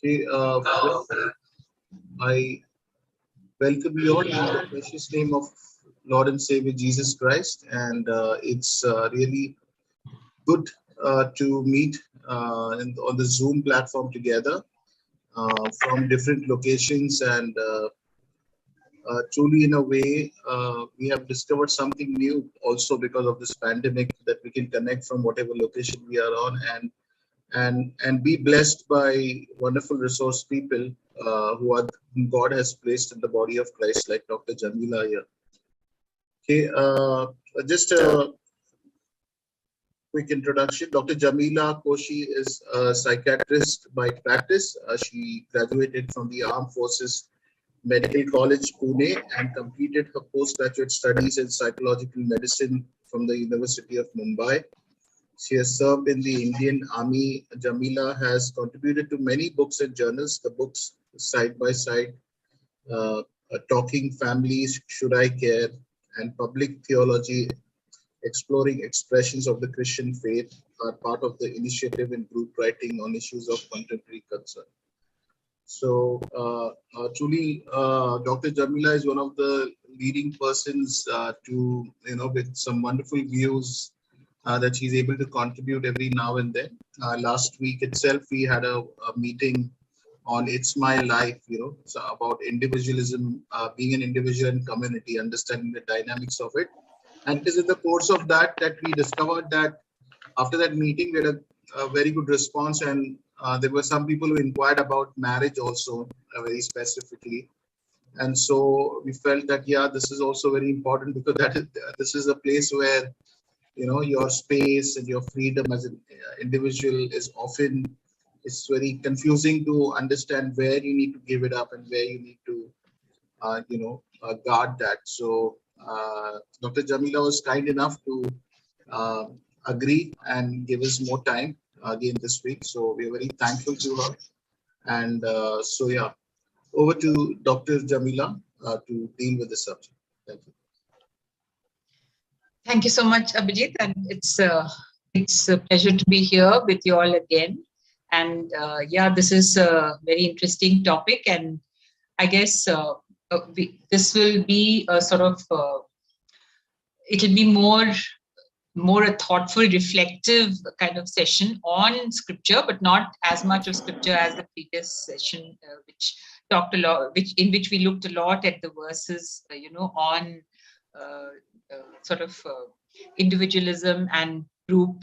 Okay, I welcome you all in the precious name of Lord and Savior Jesus Christ, and it's really good to meet on the Zoom platform together from different locations, and truly, in a way, we have discovered something new also because of this pandemic that we can connect from whatever location we are on, and be blessed by wonderful resource people whom God has placed in the body of Christ, like Dr. Jamila here. Okay, just a quick introduction. Dr. Jamila Koshy is a psychiatrist by practice. She graduated from the Armed Forces Medical College, Pune, and completed her postgraduate studies in psychological medicine from the University of Mumbai. She has served in the Indian Army. Jamila has contributed to many books and journals. The books Side by Side, Talking Families, Should I Care, and Public Theology, Exploring Expressions of the Christian Faith are part of the initiative in group writing on issues of contemporary concern. So truly, Dr. Jamila is one of the leading persons with some wonderful views that she's able to contribute every now and then. Last week itself, we had a meeting on It's My Life, so about individualism, being an individual and community, understanding the dynamics of it. And it is in the course of that we discovered that after that meeting, we had a very good response, and there were some people who inquired about marriage also, very specifically. And so we felt that, yeah, this is also very important because this is a place where your space and your freedom as an individual is often, it's very confusing to understand where you need to give it up and where you need to guard that. So Dr. Jamila was kind enough to agree and give us more time again this week, so we're very thankful to her. And so yeah, over to Dr. Jamila to deal with the subject. Thank you. Thank you so much, Abhijit, and it's a pleasure to be here with you all again. And yeah, this is a very interesting topic, and I guess this will be a sort of it'll be more a thoughtful, reflective kind of session on scripture, but not as much of scripture as the previous session, which talked a lot, in which we looked a lot at the verses, on sort of individualism and group,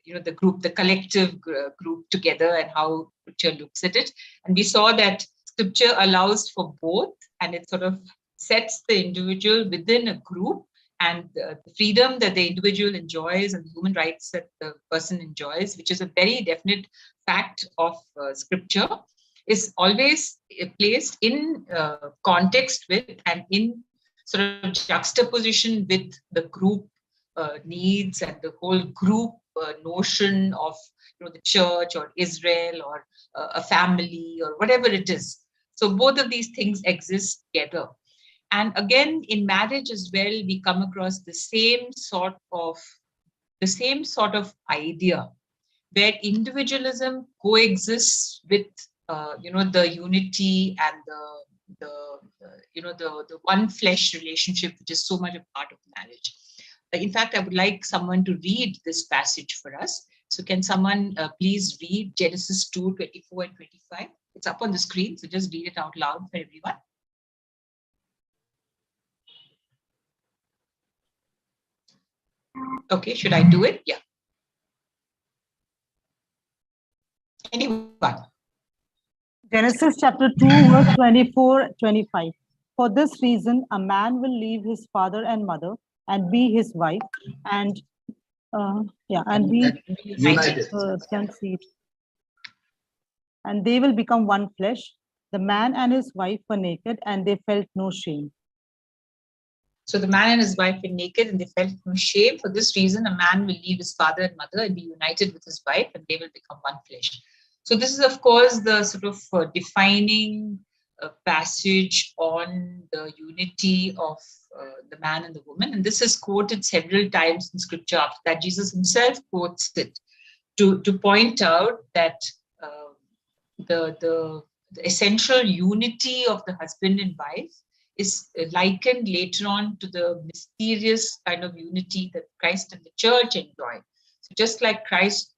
the collective group together, and how scripture looks at it. And we saw that scripture allows for both, and it sort of sets the individual within a group, and the freedom that the individual enjoys and the human rights that the person enjoys, which is a very definite fact of scripture, is always placed in context with and in sort of juxtaposition with the group needs and the whole group notion of the church or Israel or a family or whatever it is. So both of these things exist together. And again, in marriage as well, we come across the same sort of idea where individualism coexists with the unity and the one flesh relationship, which is so much a part of marriage. In fact, I would like someone to read this passage for us. So can someone please read Genesis 2:24 and 25? It's up on the screen, so just read it out loud for everyone. Okay, should I do it? Yeah. Anyone? Genesis chapter 2, verse 24-25. For this reason, a man will leave his father and mother and be his wife, and be united. And they will become one flesh. The man and his wife were naked, and they felt no shame. So the man and his wife were naked, and they felt no shame. For this reason, a man will leave his father and mother and be united with his wife, and they will become one flesh. So this is, of course, the sort of defining passage on the unity of the man and the woman. And this is quoted several times in scripture. After that, Jesus himself quotes it to point out that the essential unity of the husband and wife is likened later on to the mysterious kind of unity that Christ and the church enjoy. So just like Christ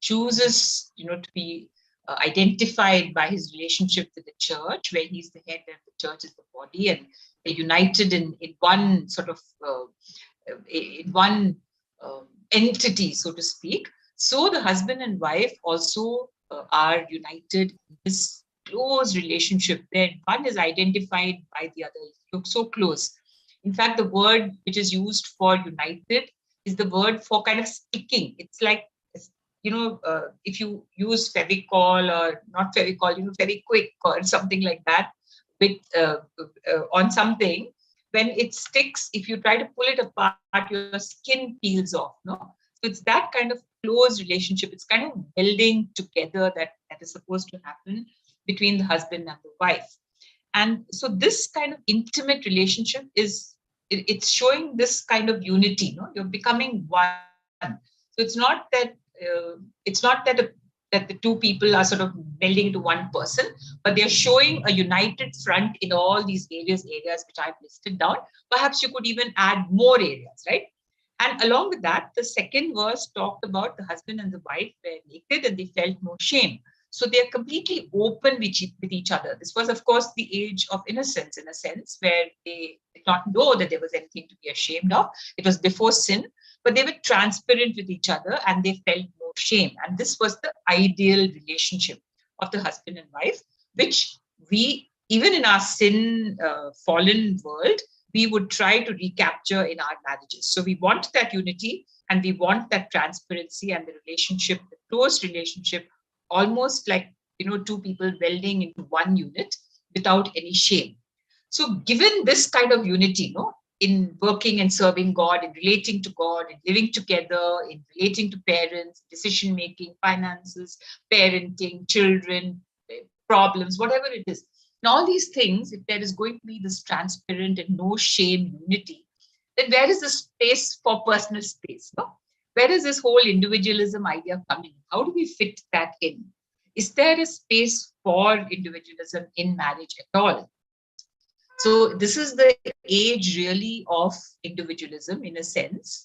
chooses, to be identified by his relationship with the church, where he's the head and the church is the body, and they're united in one sort of in one entity, so to speak. So the husband and wife also are united in this close relationship where one is identified by the other. Look so close. In fact, the word which is used for united is the word for kind of sticking. It's like, if you use Fevicol or not Fevicol, Feviquick or something like that with on something, when it sticks, if you try to pull it apart, your skin peels off. No, so it's that kind of close relationship. It's kind of building together that is supposed to happen between the husband and the wife. And so this kind of intimate relationship it's showing this kind of unity. No, you're becoming one. So it's not that the two people are sort of melding into one person, but they're showing a united front in all these various areas which I've listed down. Perhaps you could even add more areas, right? And along with that, the second verse talked about the husband and the wife were naked and they felt no shame. So they're completely open with each other. This was, of course, the age of innocence, in a sense, where they did not know that there was anything to be ashamed of. It was before sin, but they were transparent with each other and they felt no shame. And this was the ideal relationship of the husband and wife, which we, even in our sin fallen world, we would try to recapture in our marriages. So we want that unity and we want that transparency and the relationship, the close relationship, almost like, two people welding into one unit without any shame. So given this kind of unity, in working and serving God, in relating to God, in living together, in relating to parents, decision making, finances, parenting, children, problems, whatever it is. And all these things, if there is going to be this transparent and no shame unity, then where is the space for personal space? No? Where is this whole individualism idea coming? How do we fit that in? Is there a space for individualism in marriage at all? So this is the age really of individualism, in a sense.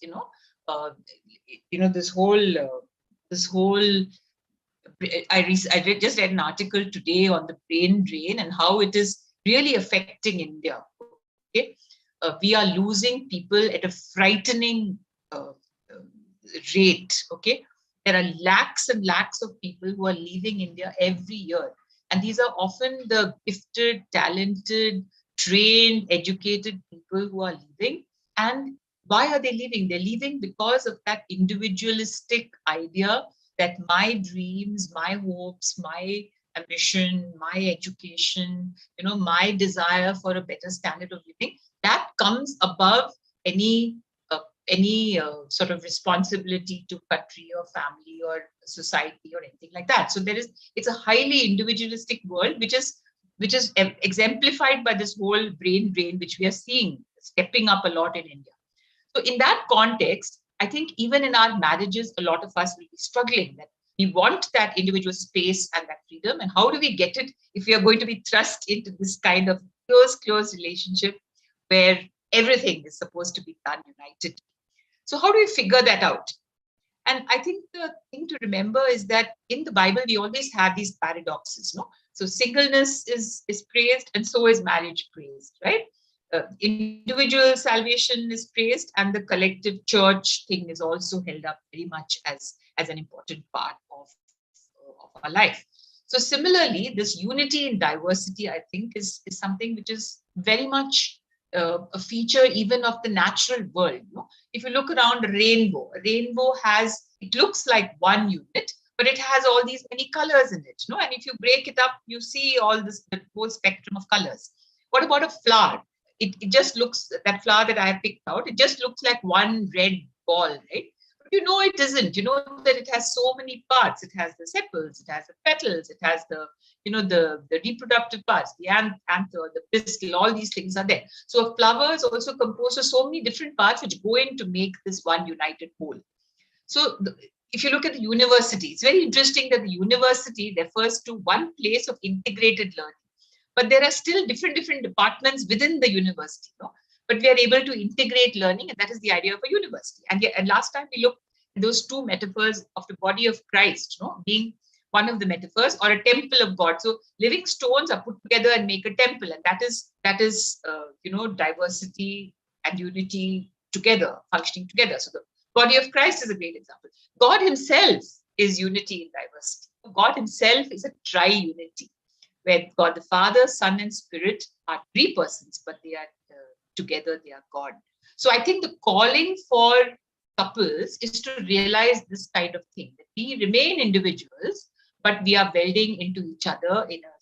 This whole. I just read an article today on the brain drain and how it is really affecting India. Okay, we are losing people at a frightening rate. Okay, there are lakhs and lakhs of people who are leaving India every year, and these are often the gifted, talented, trained, educated people who are leaving. And why are they leaving? They're leaving because of that individualistic idea that my dreams, my hopes, my ambition, my education, my desire for a better standard of living, that comes above any sort of responsibility to country or family or society or anything like that. So it's a highly individualistic world, which is exemplified by this whole brain drain, which we are seeing stepping up a lot in India. So in that context, I think even in our marriages, a lot of us will be struggling that we want that individual space and that freedom. And how do we get it if we are going to be thrust into this kind of close relationship where everything is supposed to be done united? So how do we figure that out? And I think the thing to remember is that in the Bible, we always have these paradoxes. No? So singleness is praised and so is marriage praised, right? Individual salvation is praised and the collective church thing is also held up very much as an important part of our life. So similarly, this unity in diversity, I think, is something which is very much a feature even of the natural world. If you look around a rainbow it looks like one unit, but it has all these many colors in it. And if you break it up, you see the whole spectrum of colors. What about a flower? It just looks, that flower that I have picked out, it just looks like one red ball, right? But it isn't. That it has so many parts. It has the sepals, it has the petals, it has the reproductive parts, the anther, the pistil, all these things are there. So a flower is also composed of so many different parts which go in to make this one united whole. So if you look at the university, it's very interesting that the university refers to one place of integrated learning. But there are still different departments within the university. No? But we are able to integrate learning, and that is the idea of a university. And last time we looked at those two metaphors of the body of Christ, being one of the metaphors, or a temple of God. So living stones are put together and make a temple, and that is diversity and unity together, functioning together. So the body of Christ is a great example. God himself is unity in diversity. God himself is a tri-unity, where God the Father, Son, and Spirit are three persons, but they are together, they are God. So I think the calling for couples is to realize this kind of thing, that we remain individuals, but we are welding into each other in a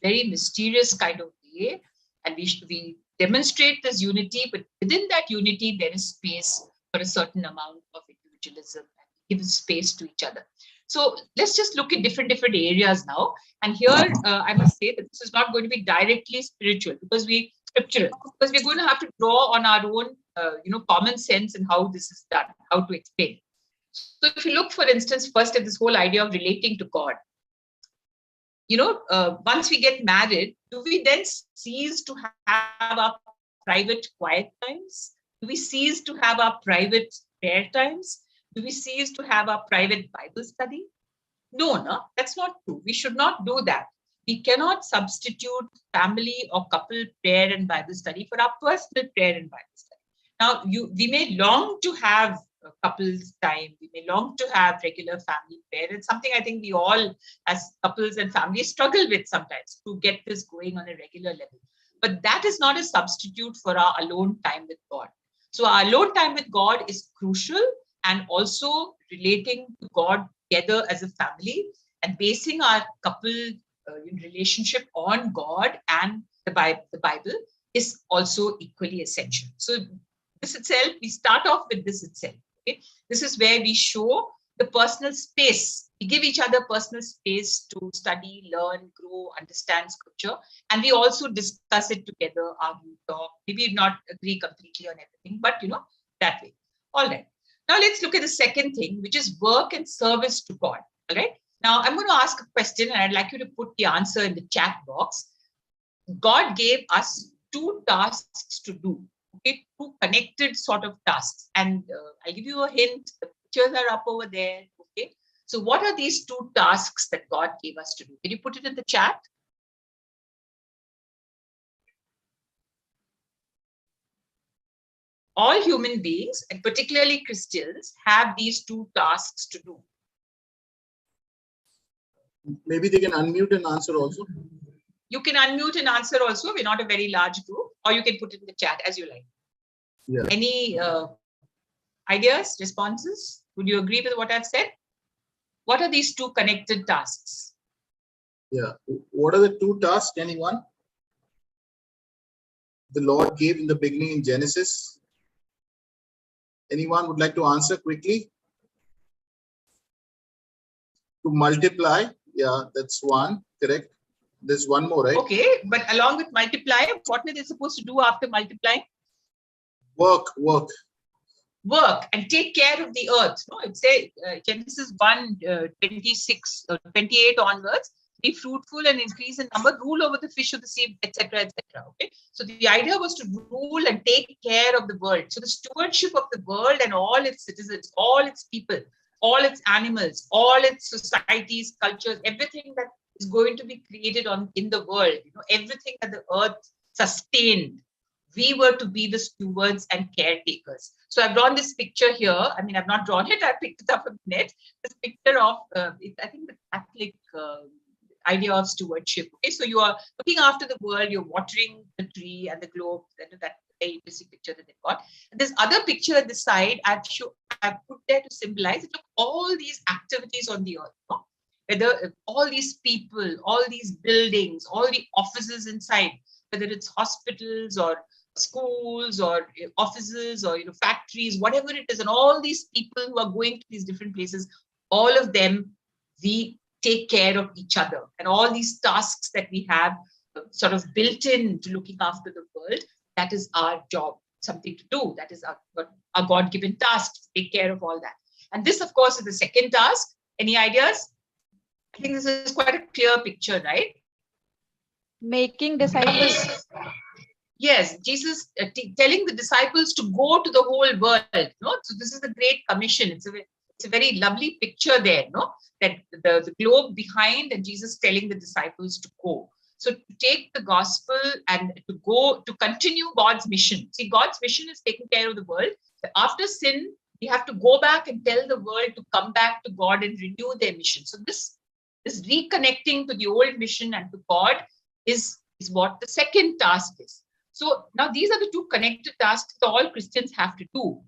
very mysterious kind of way. And we demonstrate this unity, but within that unity, there is space for a certain amount of individualism and give space to each other. So let's just look at different areas now. And here, I must say that this is not going to be directly spiritual, because we're going to have to draw on our own, common sense and how this is done, how to explain. So if you look, for instance, first at this whole idea of relating to God, once we get married, do we then cease to have our private quiet times? Do we cease to have our private prayer times? Do we cease to have our private Bible study? No, that's not true. We should not do that. We cannot substitute family or couple prayer and Bible study for our personal prayer and Bible study. Now, we may long to have couples time. We may long to have regular family prayer. It's something I think we all, as couples and families, struggle with sometimes to get this going on a regular level. But that is not a substitute for our alone time with God. So our alone time with God is crucial, and also relating to God together as a family and basing our couple relationship on God and the Bible is also equally essential. So this itself, we start off with this itself. Okay? This is where we show the personal space. We give each other personal space to study, learn, grow, understand scripture. And we also discuss it together, argue, talk. Maybe not agree completely on everything, but that way. All right. Now let's look at the second thing, which is work and service to God. All right. Now I'm going to ask a question, and I'd like you to put the answer in the chat box. God gave us two tasks to do. Okay, two connected sort of tasks. And I'll give you a hint. The pictures are up over there. Okay. So what are these two tasks that God gave us to do? Can you put it in the chat? All human beings, and particularly Christians, have these two tasks to do. Maybe they can unmute and answer also. You can unmute and answer also. We're not a very large group, or you can put it in the chat as you like. Yeah. Any ideas, responses? Would you agree with what I've said? What are these two connected tasks? Yeah. What are the two tasks, anyone? The Lord gave in the beginning in Genesis. Anyone would like to answer quickly? To multiply. Yeah, that's one. Correct. There's one more, right? Okay, but along with multiply, what are they supposed to do after multiplying? Work. Work and take care of the earth. No, it says Genesis 1, 26, 28 onwards. Be fruitful and increase in number, rule over the fish of the sea, etc., etc. Okay, so the idea was to rule and take care of the world. So the stewardship of the world and all its citizens, all its people, all its animals, all its societies, cultures, everything that is going to be created in the world. Everything that the earth sustained, we were to be the stewards and caretakers. So I've drawn this picture here. I mean, I've not drawn it. I picked it up from the net. This picture of, I think, the Catholic idea of stewardship. Okay, so you are looking after the world. You're watering the tree and the globe. That very interesting picture that they got. And this other picture at the side, I've put there to symbolize it. Look, all these activities on the earth. No? Whether all these people, all these buildings, all the offices inside, whether it's hospitals or schools or offices or factories, whatever it is, and all these people who are going to these different places, all of them, we take care of each other. And all these tasks that we have sort of built in to looking after the world, that is our job, something to do. That is our God-given task to take care of all that. And this, of course, is the second task. Any ideas? I think this is quite a clear picture, right? Making disciples. Yes, Jesus telling the disciples to go to the whole world. No, so this is the Great Commission. It's a very lovely picture there. No, that the globe behind and Jesus telling the disciples to go. So to take the gospel and to go to continue God's mission. See, God's mission is taking care of the world. After sin, we have to go back and tell the world to come back to God and renew their mission. So this reconnecting to the old mission and to God is what the second task is. So now these are the two connected tasks that all Christians have to do,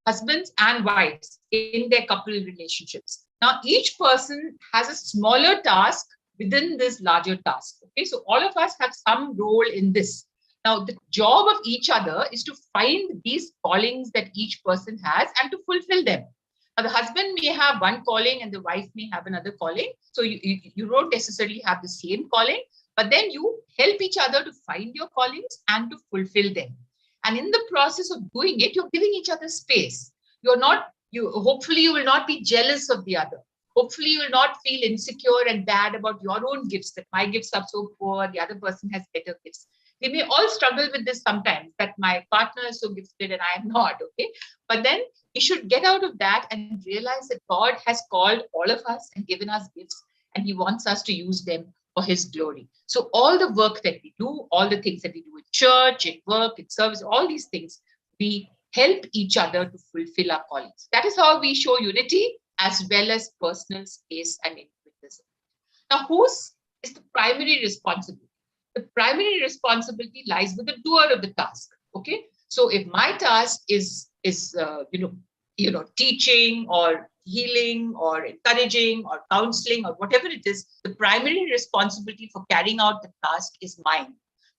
husbands and wives in their couple relationships. Now each person has a smaller task within this larger task. Okay, so all of us have some role in this. Now the job of each other is to find these callings that each person has and to fulfill them. Now the husband may have one calling and the wife may have another calling. So you don't necessarily have the same calling, but then you help each other to find your callings and to fulfill them. And in the process of doing it, you're giving each other space. Hopefully you will not be jealous of the other. Hopefully you will not feel insecure and bad about your own gifts, that my gifts are so poor, the other person has better gifts. We may all struggle with this sometimes, that my partner is so gifted and I am not, okay? But then we should get out of that and realize that God has called all of us and given us gifts, and he wants us to use them for his glory. So all the work that we do, all the things that we do in church, in work, in service, all these things, we help each other to fulfill our callings. That is how we show unity as well as personal space and individualism. Now, whose is the primary responsibility? The primary responsibility lies with the doer of the task. Okay, so if my task is teaching or healing or encouraging or counseling or whatever it is, the primary responsibility for carrying out the task is mine.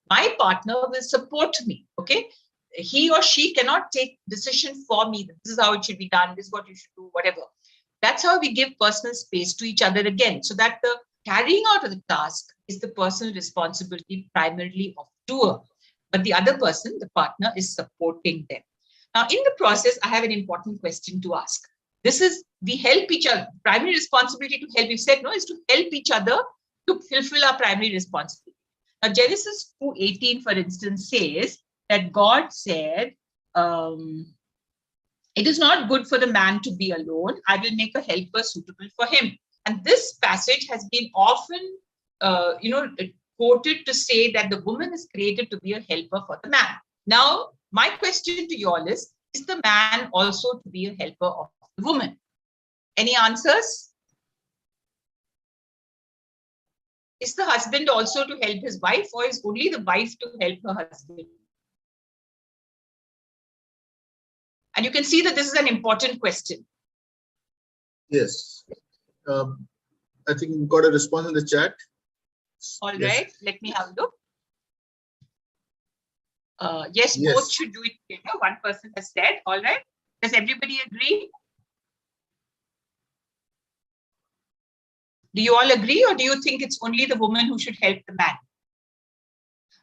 My partner will support me. Okay, he or she cannot take decision for me. This is how it should be done. This is what you should do. Whatever. That's how we give personal space to each other again, so that the carrying out of the task is the personal responsibility primarily of the doer, but the other person, the partner, is supporting them. Now, in the process, I have an important question to ask. We help each other. Primary responsibility to help, you said, no, is to help each other to fulfill our primary responsibility. Now, Genesis 2:18, for instance, says that God said, it is not good for the man to be alone. I will make a helper suitable for him. And this passage has been often, quoted to say that the woman is created to be a helper for the man. Now, my question to you all is the man also to be a helper of the woman? Any answers? Is the husband also to help his wife, or is only the wife to help her husband? And you can see that this is an important question. Yes. I think we've got a response in the chat. All Yes. right, let me have a look. Yes, Yes. both should do it together. One person has said, all right. Does everybody agree? Do you all agree, or do you think it's only the woman who should help the man?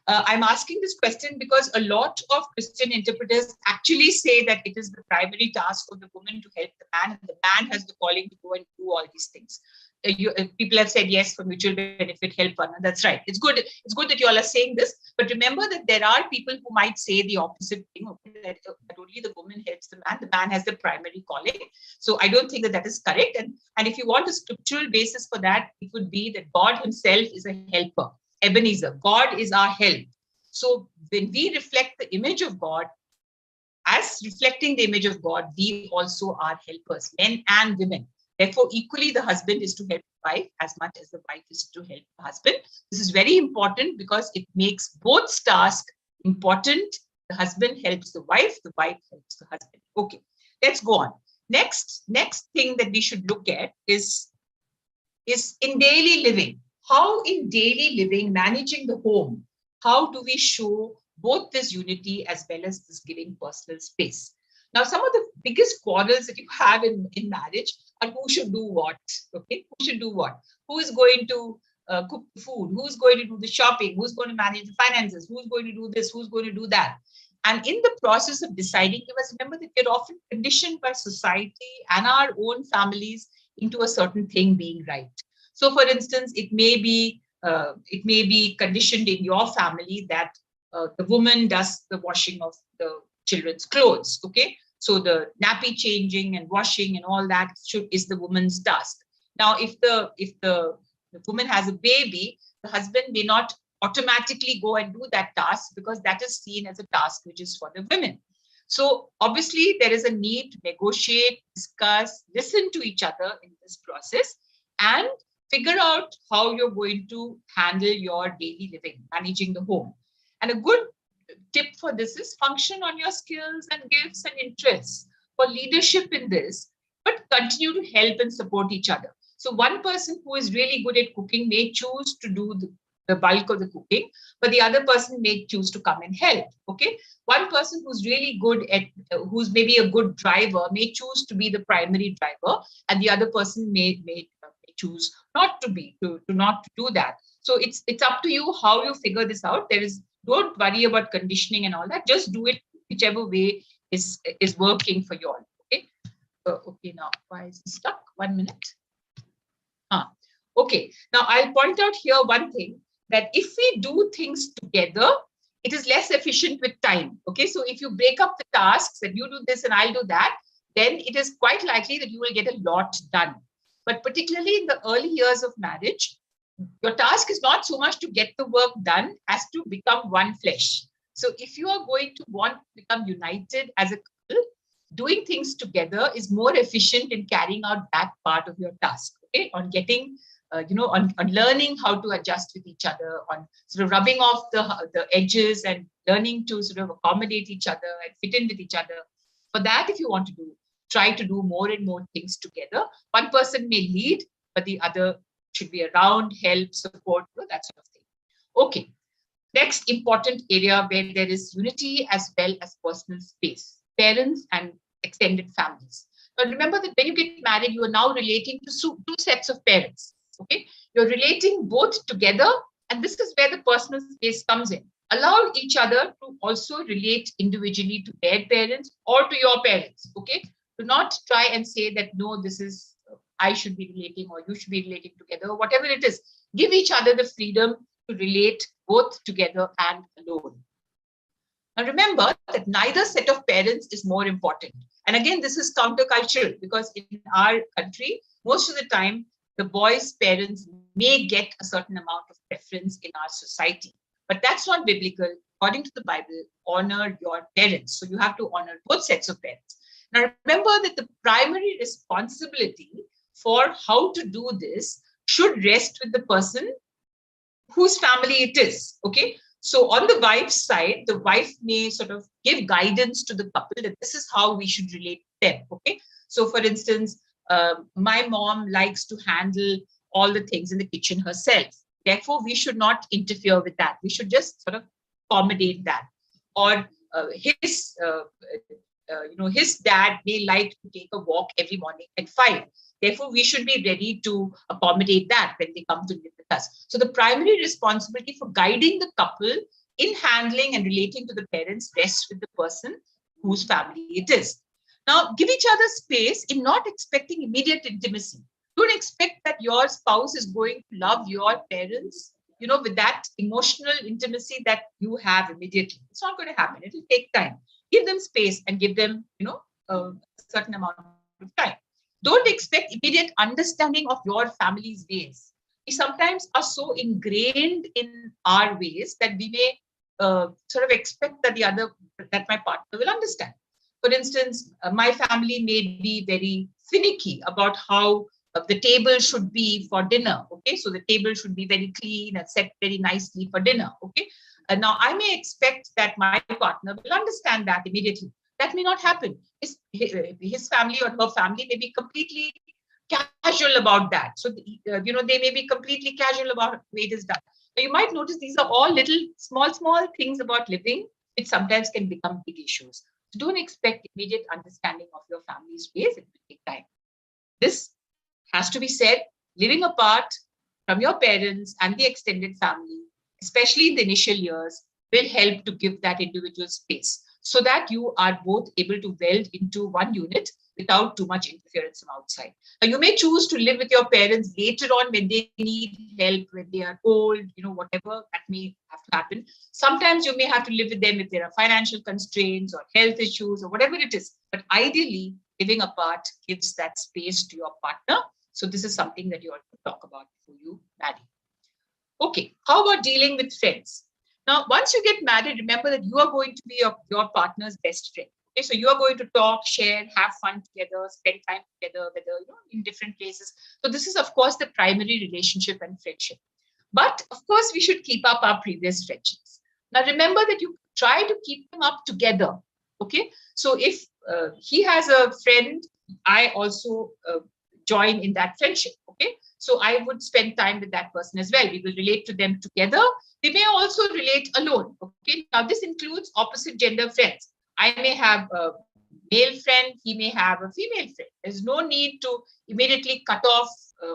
I'm asking this question because a lot of Christian interpreters actually say that it is the primary task of the woman to help the man, and the man has the calling to go and do all these things. People have said yes, for mutual benefit, help one. That's right. It's good. It's good that you all are saying this. But remember that there are people who might say the opposite thing, that only the woman helps the man. The man has the primary calling. So I don't think that is correct. And if you want a scriptural basis for that, it would be that God himself is a helper. Ebenezer, God is our help. So when we reflect the image of God, as reflecting the image of God, we also are helpers, men and women. Therefore, equally, the husband is to help the wife as much as the wife is to help the husband. This is very important because it makes both tasks important. The husband helps the wife helps the husband. Okay, let's go on. Next thing that we should look at is in daily living. How in daily living, managing the home, how do we show both this unity as well as this giving personal space? Now, some of the biggest quarrels that you have in marriage are who should do what, okay? Who should do what? Who is going to cook the food? Who's going to do the shopping? Who's going to manage the finances? Who's going to do this? Who's going to do that? And in the process of deciding, you must remember that we're often conditioned by society and our own families into a certain thing being right. So, for instance, it may be conditioned in your family that the woman does the washing of the children's clothes. Okay, so the nappy changing and washing and all that is the woman's task. Now, if the woman has a baby, the husband may not automatically go and do that task because that is seen as a task which is for the women. So obviously there is a need to negotiate, discuss, listen to each other in this process and figure out how you're going to handle your daily living, managing the home. And a good tip for this is function on your skills and gifts and interests for leadership in this, but continue to help and support each other. So one person who is really good at cooking may choose to do the bulk of the cooking, but the other person may choose to come and help. Okay. One person who's really good at, who's maybe a good driver may choose to be the primary driver, and the other person may choose not to be, to not to do that. So it's up to you how you figure this out. Don't worry about conditioning and all that. Just do it whichever way is working for you all. Okay. Okay. Now, why is it stuck? 1 minute. Okay. Now I'll point out here one thing, that if we do things together, it is less efficient with time. Okay. So if you break up the tasks and you do this and I'll do that, then it is quite likely that you will get a lot done. But particularly in the early years of marriage, your task is not so much to get the work done as to become one flesh. So if you are going to want to become united as a couple, doing things together is more efficient in carrying out that part of your task. Okay, on getting, on learning how to adjust with each other, on sort of rubbing off the edges and learning to sort of accommodate each other and fit in with each other. For that, if you want to try to do more and more things together. One person may lead, but the other should be around, help, support, that sort of thing. Okay. Next important area where there is unity as well as personal space, parents and extended families. Now remember that when you get married, you are now relating to two sets of parents. Okay, you're relating both together, and this is where the personal space comes in. Allow each other to also relate individually to their parents or to your parents. Okay, do not try and say that no, this is I should be relating or you should be relating together, or whatever it is. Give each other the freedom to relate both together and alone. Now remember that neither set of parents is more important. And again, this is countercultural because in our country, most of the time, the boys' parents may get a certain amount of preference in our society. But that's not biblical. According to the Bible, honor your parents. So you have to honor both sets of parents. Now remember that the primary responsibility for how to do this should rest with the person whose family it is. Okay. So on the wife's side, the wife may sort of give guidance to the couple that this is how we should relate to them. Okay. So for instance, my mom likes to handle all the things in the kitchen herself. Therefore, we should not interfere with that. We should just sort of accommodate that. Or his dad may like to take a walk every morning at 5. Therefore, we should be ready to accommodate that when they come to live with us. So the primary responsibility for guiding the couple in handling and relating to the parents rests with the person whose family it is. Now, give each other space in not expecting immediate intimacy. Don't expect that your spouse is going to love your parents, with that emotional intimacy that you have immediately. It's not going to happen. It will take time. Give them space and give them, a certain amount of time. Don't expect immediate understanding of your family's ways. We sometimes are so ingrained in our ways that we may sort of expect that my partner will understand. For instance, my family may be very finicky about how the table should be for dinner. Okay, so the table should be very clean and set very nicely for dinner. Okay, now I may expect that my partner will understand that immediately. That may not happen. His family or her family may be completely casual about that. So, they may be completely casual about the way it is done. Now, you might notice these are all little small things about living, which sometimes can become big issues. So don't expect immediate understanding of your family's ways. It will take time. This has to be said, living apart from your parents and the extended family, especially in the initial years, will help to give that individual space. so that you are both able to weld into one unit without too much interference from outside. Now, you may choose to live with your parents later on when they need help, when they are old, whatever that may have to happen. Sometimes you may have to live with them if there are financial constraints or health issues or whatever it is. But ideally, living apart gives that space to your partner. So this is something that you ought to talk about before you marry. Okay, how about dealing with friends? Now, once you get married, remember that you are going to be your partner's best friend. Okay, so you are going to talk, share, have fun together, spend time together, whether in different places. So this is, of course, the primary relationship and friendship. But of course, we should keep up our previous friendships. Now, remember that you try to keep them up together. Okay, so if he has a friend, I also join in that friendship. Okay, so I would spend time with that person as well. We will relate to them together. We may also relate alone. Okay, now this includes opposite gender friends. I may have a male friend, he may have a female friend. There's no need to immediately cut off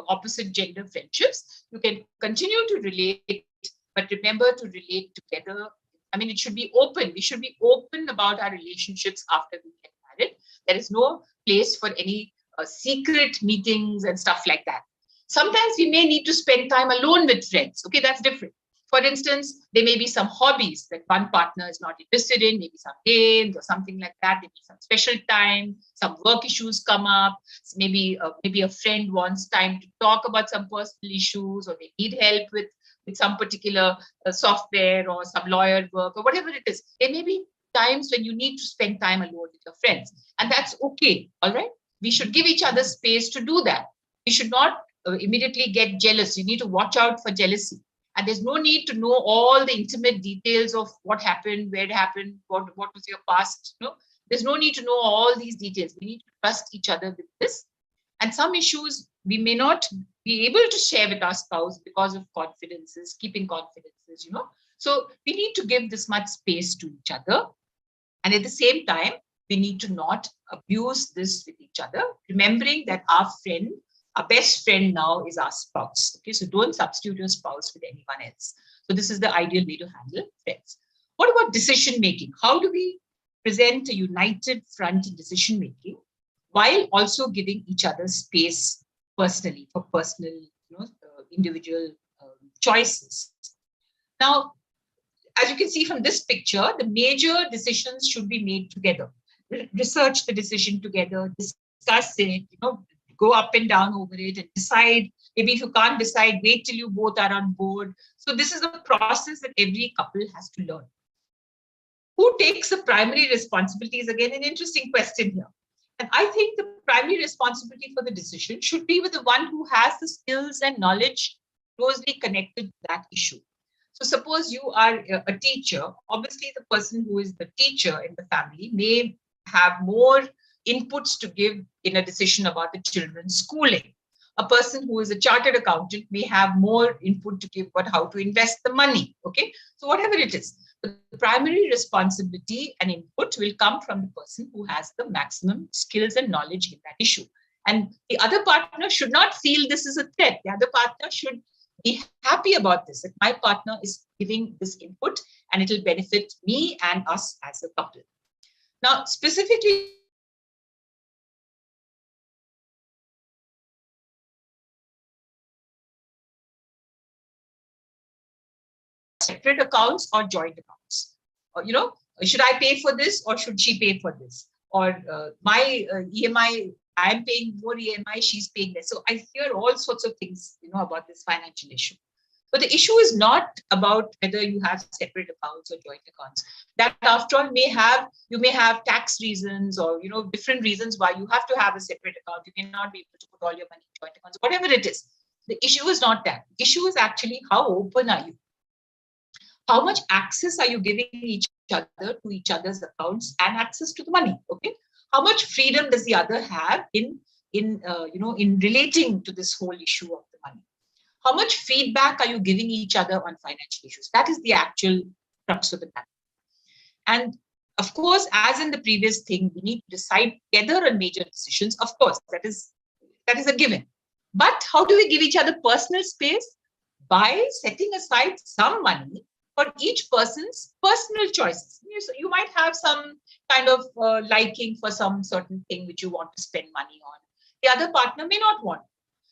opposite gender friendships. You can continue to relate, but remember to relate together. I mean, it should be open. We should be open about our relationships after we get married. There is no place for any secret meetings and stuff like that. Sometimes we may need to spend time alone with friends. Okay, that's different. For instance, there may be some hobbies that one partner is not interested in, maybe some games or something like that. Maybe some special time, some work issues come up. Maybe a friend wants time to talk about some personal issues, or they need help with some particular software or some lawyer work or whatever it is. There may be times when you need to spend time alone with your friends, and that's okay. All right, we should give each other space to do that. We should not immediately get jealous. You need to watch out for jealousy. And there's no need to know all the intimate details of what happened, where it happened, what was your past. There's no need to know all these details. We need to trust each other with this. And some issues we may not be able to share with our spouse because of confidences, keeping confidences, So we need to give this much space to each other. And at the same time, we need to not abuse this with each other, remembering that our best friend now is our spouse. Okay, so don't substitute your spouse with anyone else. So this is the ideal way to handle friends. What about decision making? How do we present a united front in decision making while also giving each other space personally for personal, individual choices? Now, as you can see from this picture, the major decisions should be made together. Research the decision together, discuss it, go up and down over it and decide. Maybe if you can't decide, wait till you both are on board. So this is a process that every couple has to learn. Who takes the primary responsibility is again an interesting question here. And I think the primary responsibility for the decision should be with the one who has the skills and knowledge closely connected to that issue. So suppose you are a teacher. Obviously, the person who is the teacher in the family may have more inputs to give in a decision about the children's schooling. A person who is a chartered accountant may have more input to give about how to invest the money. Okay, so whatever it is, the primary responsibility and input will come from the person who has the maximum skills and knowledge in that issue. And the other partner should not feel this is a threat. The other partner should be happy about this, that my partner is giving this input and it will benefit me and us as a couple. Now, specifically, separate accounts or joint accounts. Or, should I pay for this or should she pay for this? Or my EMI, I'm paying more EMI, she's paying less. So I hear all sorts of things, about this financial issue. But the issue is not about whether you have separate accounts or joint accounts. That, after all, you may have tax reasons or different reasons why you have to have a separate account. You cannot be able to put all your money in joint accounts, whatever it is. The issue is not that. The issue is actually how open are you? How much access are you giving each other to each other's accounts and access to the money? Okay, how much freedom does the other have in relating to this whole issue of the money? How much feedback are you giving each other on financial issues? That is the actual crux of the matter. And of course, as in the previous thing, we need to decide together on major decisions. Of course, that is a given. But how do we give each other personal space? By setting aside some money for each person's personal choices. You might have some kind of liking for some certain thing which you want to spend money on. The other partner may not want.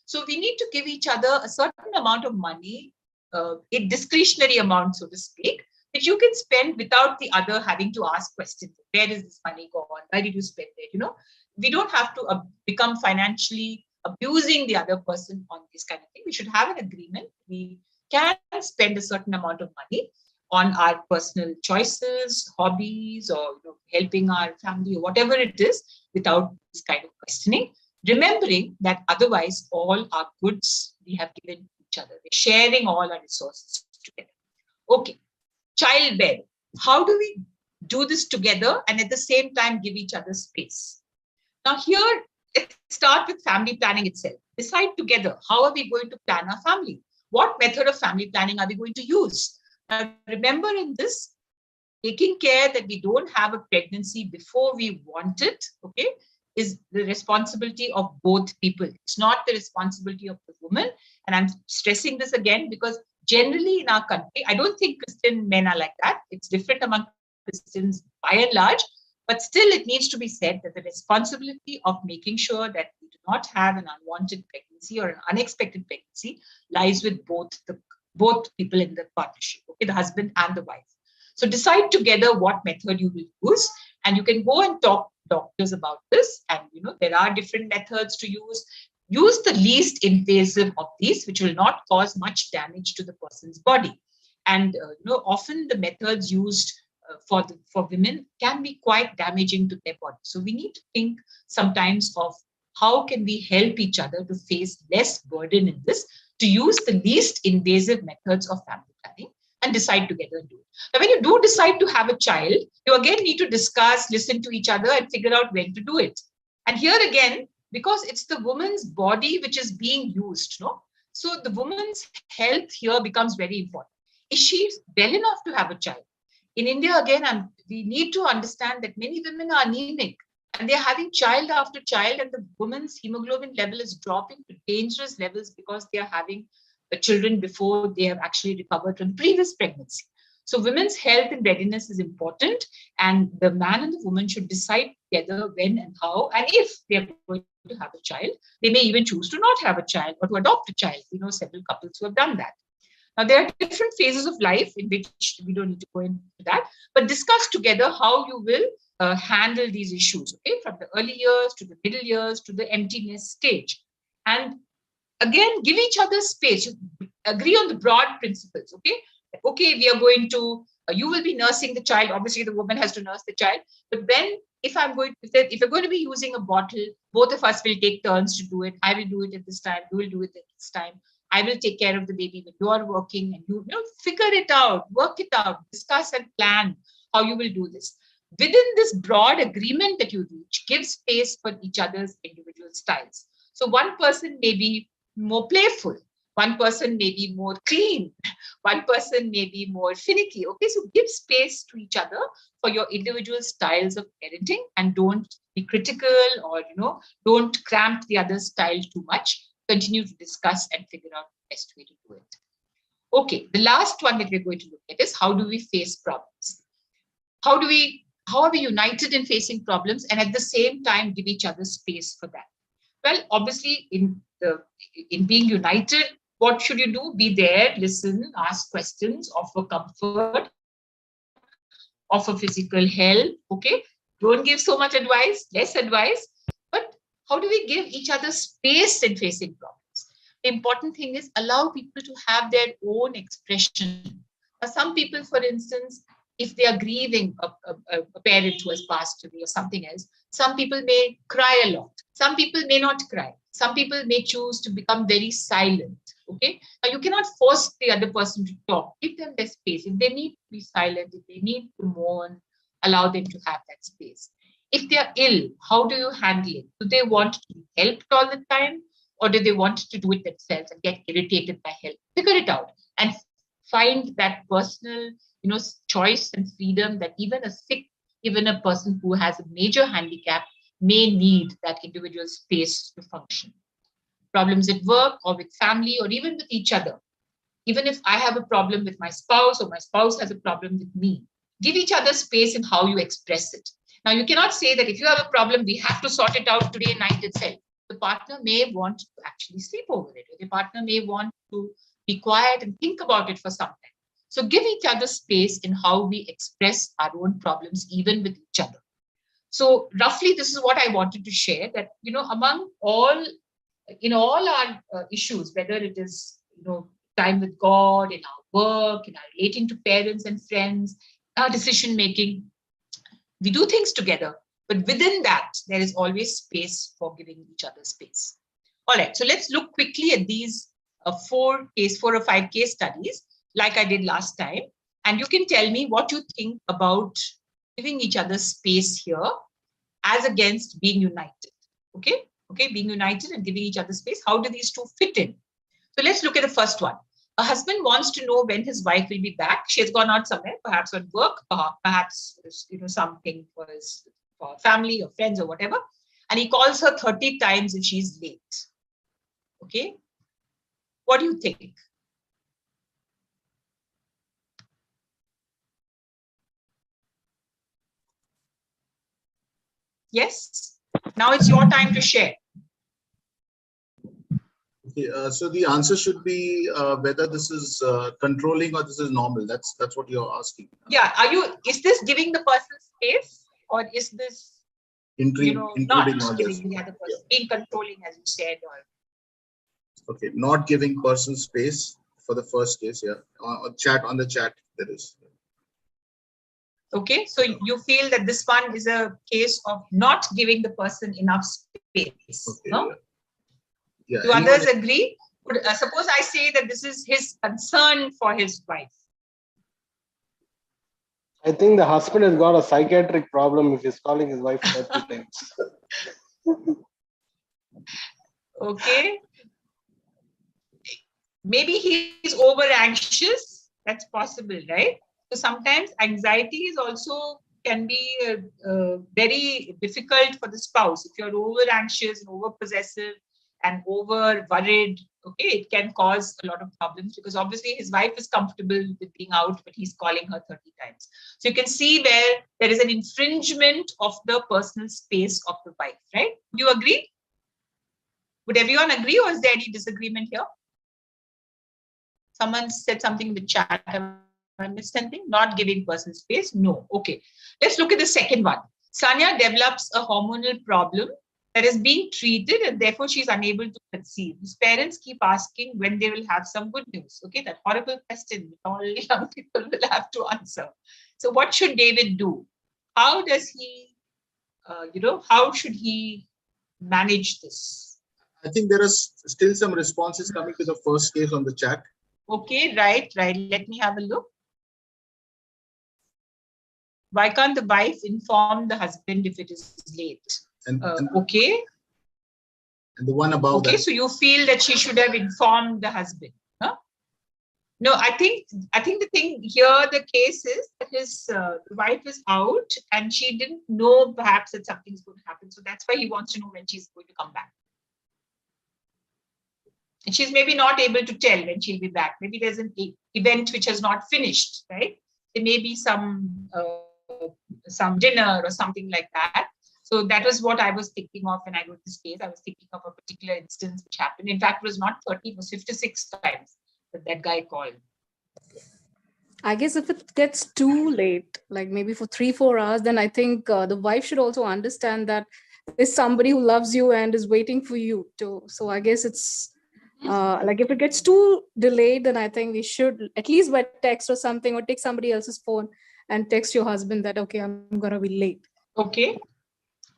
So we need to give each other a certain amount of money, a discretionary amount, so to speak, which you can spend without the other having to ask questions. Where is this money gone? Why did you spend it? We don't have to become financially abusing the other person on this kind of thing. We should have an agreement. We can spend a certain amount of money on our personal choices, hobbies, or helping our family, or whatever it is, without this kind of questioning. Remembering that otherwise all our goods we have given each other. We're sharing all our resources together. Okay, childbearing. How do we do this together and at the same time give each other space? Now here, let's start with family planning itself. Decide together, how are we going to plan our family? What method of family planning are we going to use? Now, remember in this, taking care that we don't have a pregnancy before we want it, okay, is the responsibility of both people. It's not the responsibility of the woman. And I'm stressing this again because generally in our country, I don't think Christian men are like that. It's different among Christians by and large, but still it needs to be said that the responsibility of making sure that we do not have an unwanted pregnancy or an unexpected pregnancy lies with both people in the partnership, okay, the husband and the wife. So decide together what method you will use, and you can go and talk to doctors about this. And there are different methods to use. Use the least invasive of these, which will not cause much damage to the person's body. And often the methods used for women can be quite damaging to their body. So we need to think sometimes of how can we help each other to face less burden in this, to use the least invasive methods of family planning and decide together and do it. Now, when you do decide to have a child, you again need to discuss, listen to each other and figure out when to do it. And here again, because it's the woman's body which is being used, no? So the woman's health here becomes very important. Is she well enough to have a child? In India, again, we need to understand that many women are anemic and they're having child after child, and the woman's hemoglobin level is dropping to dangerous levels because they are having the children before they have actually recovered from previous pregnancy. So women's health and readiness is important, and the man and the woman should decide together when and how, and if they are going to have a child. They may even choose to not have a child or to adopt a child. We know several couples who have done that. Now, there are different phases of life in which we don't need to go into that, but discuss together how you will handle these issues, okay, from the early years to the middle years to the emptiness stage. And again, give each other space. Agree on the broad principles, okay? Okay, we are going to, you will be nursing the child. Obviously, the woman has to nurse the child. But then, if you're going to be using a bottle, both of us will take turns to do it. I will do it at this time. You will do it at this time. I will take care of the baby when you are working, and you figure it out, work it out, discuss and plan how you will do this. Within this broad agreement that you reach, give space for each other's individual styles. So one person may be more playful, one person may be more clean, one person may be more finicky. Okay, so give space to each other for your individual styles of parenting, and don't be critical or don't cramp the other style too much. Continue to discuss and figure out the best way to do it. Okay, the last one that we're going to look at is how do we face problems? How are we united in facing problems and at the same time give each other space for that? Well, obviously, in being united, what should you do? Be there, listen, ask questions, offer comfort, offer physical help. Okay, don't give so much advice, less advice. But how do we give each other space in facing problems? The important thing is allow people to have their own expression. Some people, for instance, if they are grieving a parent who has passed away or something else, some people may cry a lot. Some people may not cry. Some people may choose to become very silent. Okay. Now, you cannot force the other person to talk. Give them their space. If they need to be silent, if they need to mourn, allow them to have that space. If they are ill, how do you handle it? Do they want to be helped all the time, or do they want to do it themselves and get irritated by help? Figure it out and find that personal, choice and freedom that even a person who has a major handicap may need that individual space to function. Problems at work or with family or even with each other. even if I have a problem with my spouse or my spouse has a problem with me, give each other space in how you express it. Now, you cannot say that if you have a problem, we have to sort it out today night itself. The partner may want to actually sleep over it, or the partner may want to be quiet and think about it for some time. So give each other space in how we express our own problems, even with each other. So roughly, this is what I wanted to share, that, among all, in all our issues, whether it is, time with God, in our work, in our relating to parents and friends, our decision making, we do things together, but within that, there is always space for giving each other space. All right, so let's look quickly at these 4 or 5 case studies, like I did last time. And you can tell me what you think about giving each other space here as against being united. Okay, being united and giving each other space. How do these two fit in? So let's look at the first one. A husband wants to know when his wife will be back. She has gone out somewhere, perhaps on work, perhaps something for family or friends or whatever. And he calls her 30 times if she's late. Okay. What do you think? Yes. Now it's your time to share. Okay, so the answer should be whether this is controlling or this is normal. That's what you're asking. Yeah. Is this giving the person space, or is this not giving the other person, being controlling, as you said? Or okay, not giving person space for the first case. Yeah, on the chat there is. Okay, so you feel that this one is a case of not giving the person enough space. Okay, no? Yeah. Do others agree? Suppose I say that this is his concern for his wife. I think the husband has got a psychiatric problem if he's calling his wife 30 times. Okay. Maybe he's over anxious. That's possible, right? So sometimes anxiety is also can be very difficult for the spouse. If you're over anxious and over possessive and over worried, okay, it can cause a lot of problems, because obviously his wife is comfortable with being out, but he's calling her 30 times. So you can see where there is an infringement of the personal space of the wife, right? Do you agree? Would everyone agree, or is there any disagreement here? Someone said something in the chat. Have I missed anything? Not giving person space? No. Okay. Let's look at the second one. Sanya develops a hormonal problem that is being treated, and therefore she's unable to conceive. His parents keep asking when they will have some good news. Okay, that horrible question all young people will have to answer. So what should David do? How does he, how should he manage this? I think there are still some responses coming to the first case on the chat. Okay, right. Let me have a look. Why can't the wife inform the husband if it is late? Okay. And the one above that. Okay, so you feel that she should have informed the husband. Huh? No, I think the thing here, the case is that his wife is out and she didn't know perhaps that something's going to happen. So that's why he wants to know when she's going to come back. And she's maybe not able to tell when she'll be back. Maybe there's an event which has not finished, right? There may be some dinner or something like that. So that was what I was thinking of when I wrote this case. I was thinking of a particular instance which happened. In fact, it was not 30, it was 56 times that guy called. I guess if it gets too late, like maybe for 3-4 hours, then I think the wife should also understand that there's somebody who loves you and is waiting for you too. So I guess it's like if it gets too delayed, then I think we should at least by text or something, or take somebody else's phone and text your husband that, okay, I'm going to be late. Okay.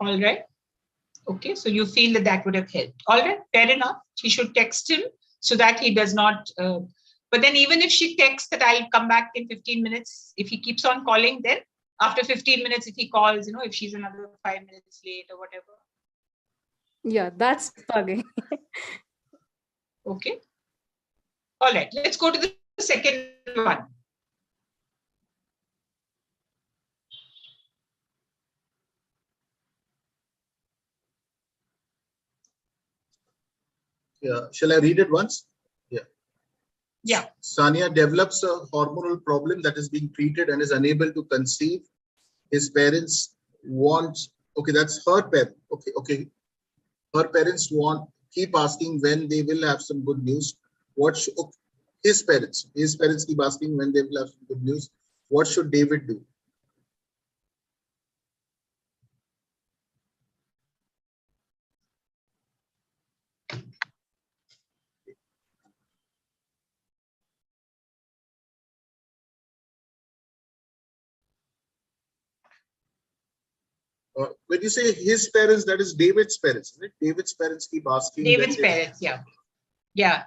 All right. Okay. So you feel that would have helped. All right. Fair enough. She should text him so that he does not. But then even if she texts that I'll come back in 15 minutes, if he keeps on calling, then after 15 minutes, if he calls, if she's another 5 minutes late or whatever. Yeah, that's bugging. Okay. All right. Let's go to the second one. Yeah. Shall I read it once? Yeah. Yeah. Sania develops a hormonal problem that is being treated and is unable to conceive. His parents want, okay, that's her parent. Okay. Her parents keep asking when they will have some good news. Okay, his parents keep asking when they will have some good news. What should David do? When you say his parents, that is David's parents, isn't it? David's parents keep asking. David's parents, yeah. Yeah.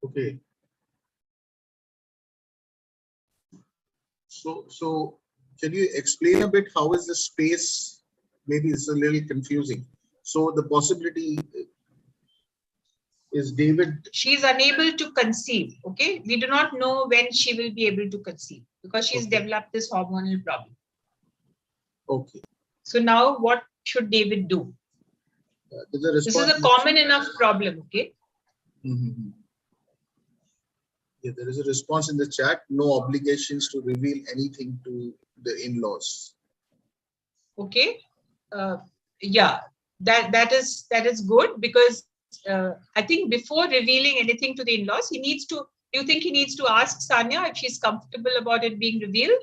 Okay. So can you explain a bit how is the space? Maybe it's a little confusing. So the possibility is David. She's unable to conceive. Okay. We do not know when she will be able to conceive because she's developed this hormonal problem. Okay. So now what should David do? This is a common enough problem. Okay. Mm-hmm. Yeah, there is a response in the chat. No obligations to reveal anything to the in-laws. Okay. Yeah, that is good because I think before revealing anything to the in-laws, he needs to. Do you think he needs to ask Sanya if she's comfortable about it being revealed?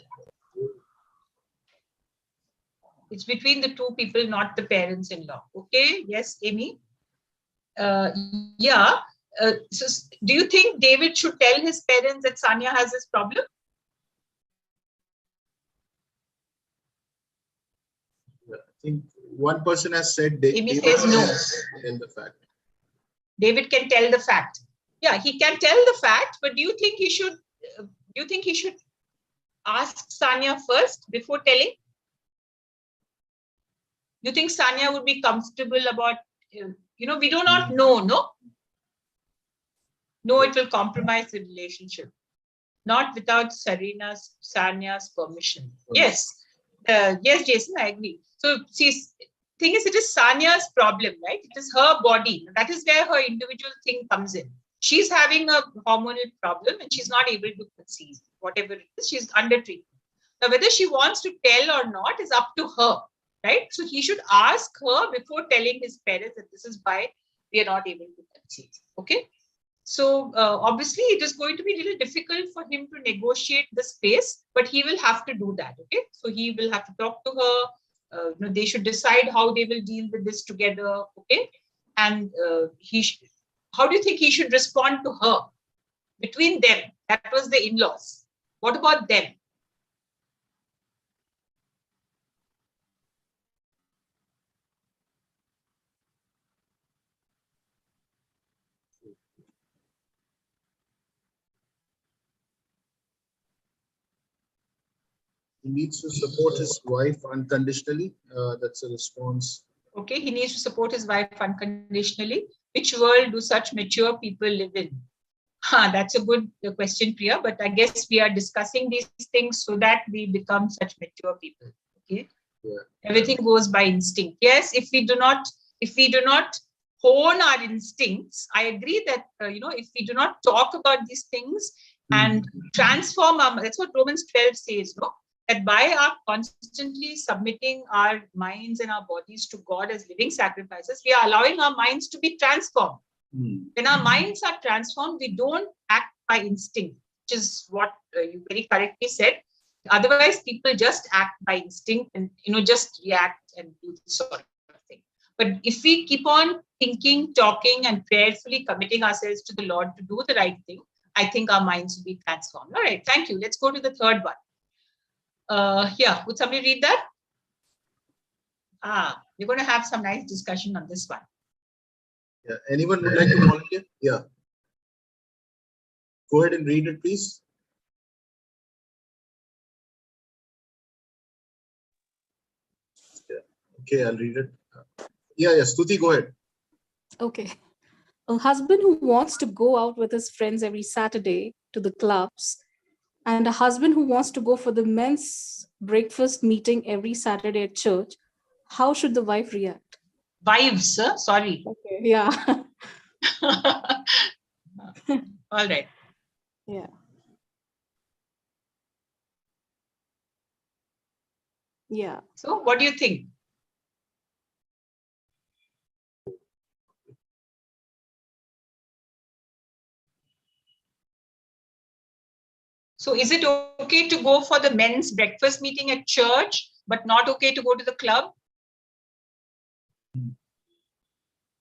It's between the two people, not the parents-in-law. Okay. Yes, Amy. Yeah. So do you think David should tell his parents that Sanya has this problem? Yeah, I think one person has said Amy David says no. Tell the fact. David can tell the fact. Yeah, he can tell the fact, but do you think he should? Do you think he should ask Sanya first before telling? You think Sanya would be comfortable about? We do not know. No, it will compromise the relationship. Not without Sanya's permission. Yes. Yes, Jason, I agree. So, see, thing is, it is Sanya's problem, right? It is her body. That is where her individual thing comes in. She's having a hormonal problem and she's not able to conceive. Whatever it is, she's under treatment. Now, whether she wants to tell or not is up to her, right? So he should ask her before telling his parents that this is why we are not able to conceive. Okay. So obviously, it is going to be really difficult for him to negotiate the space, but he will have to do that. Okay, so he will have to talk to her. They should decide how they will deal with this together. Okay, and how do you think he should respond to her between them? That was the in-laws. What about them? He needs to support his wife unconditionally. That's a response. Okay, he needs to support his wife unconditionally. Which world do such mature people live in? That's a good question, Priya. But I guess we are discussing these things so that we become such mature people. Okay, everything goes by instinct. Yes, if we do not hone our instincts, I agree that if we do not talk about these things and transform that's what Romans 12 says, no? That by our constantly submitting our minds and our bodies to God as living sacrifices, we are allowing our minds to be transformed. When our minds are transformed, we don't act by instinct, which is what you very correctly said. Otherwise, people just act by instinct and just react and do this sort of thing. But if we keep on thinking, talking, and prayerfully committing ourselves to the Lord to do the right thing, I think our minds will be transformed. All right, thank you. Let's go to the third one. Would somebody read that? We're going to have some nice discussion on this one. Yeah. Anyone would like to volunteer? Yeah. Go ahead and read it, please. Yeah. Okay, I'll read it. Yes, Stuti, go ahead. Okay. A husband who wants to go out with his friends every Saturday to the clubs and a husband who wants to go for the men's breakfast meeting every Saturday at church, how should the wife react? Wives, sorry. Okay. Yeah. All right. Yeah. Yeah. So what do you think? So is it okay to go for the men's breakfast meeting at church, but not okay to go to the club?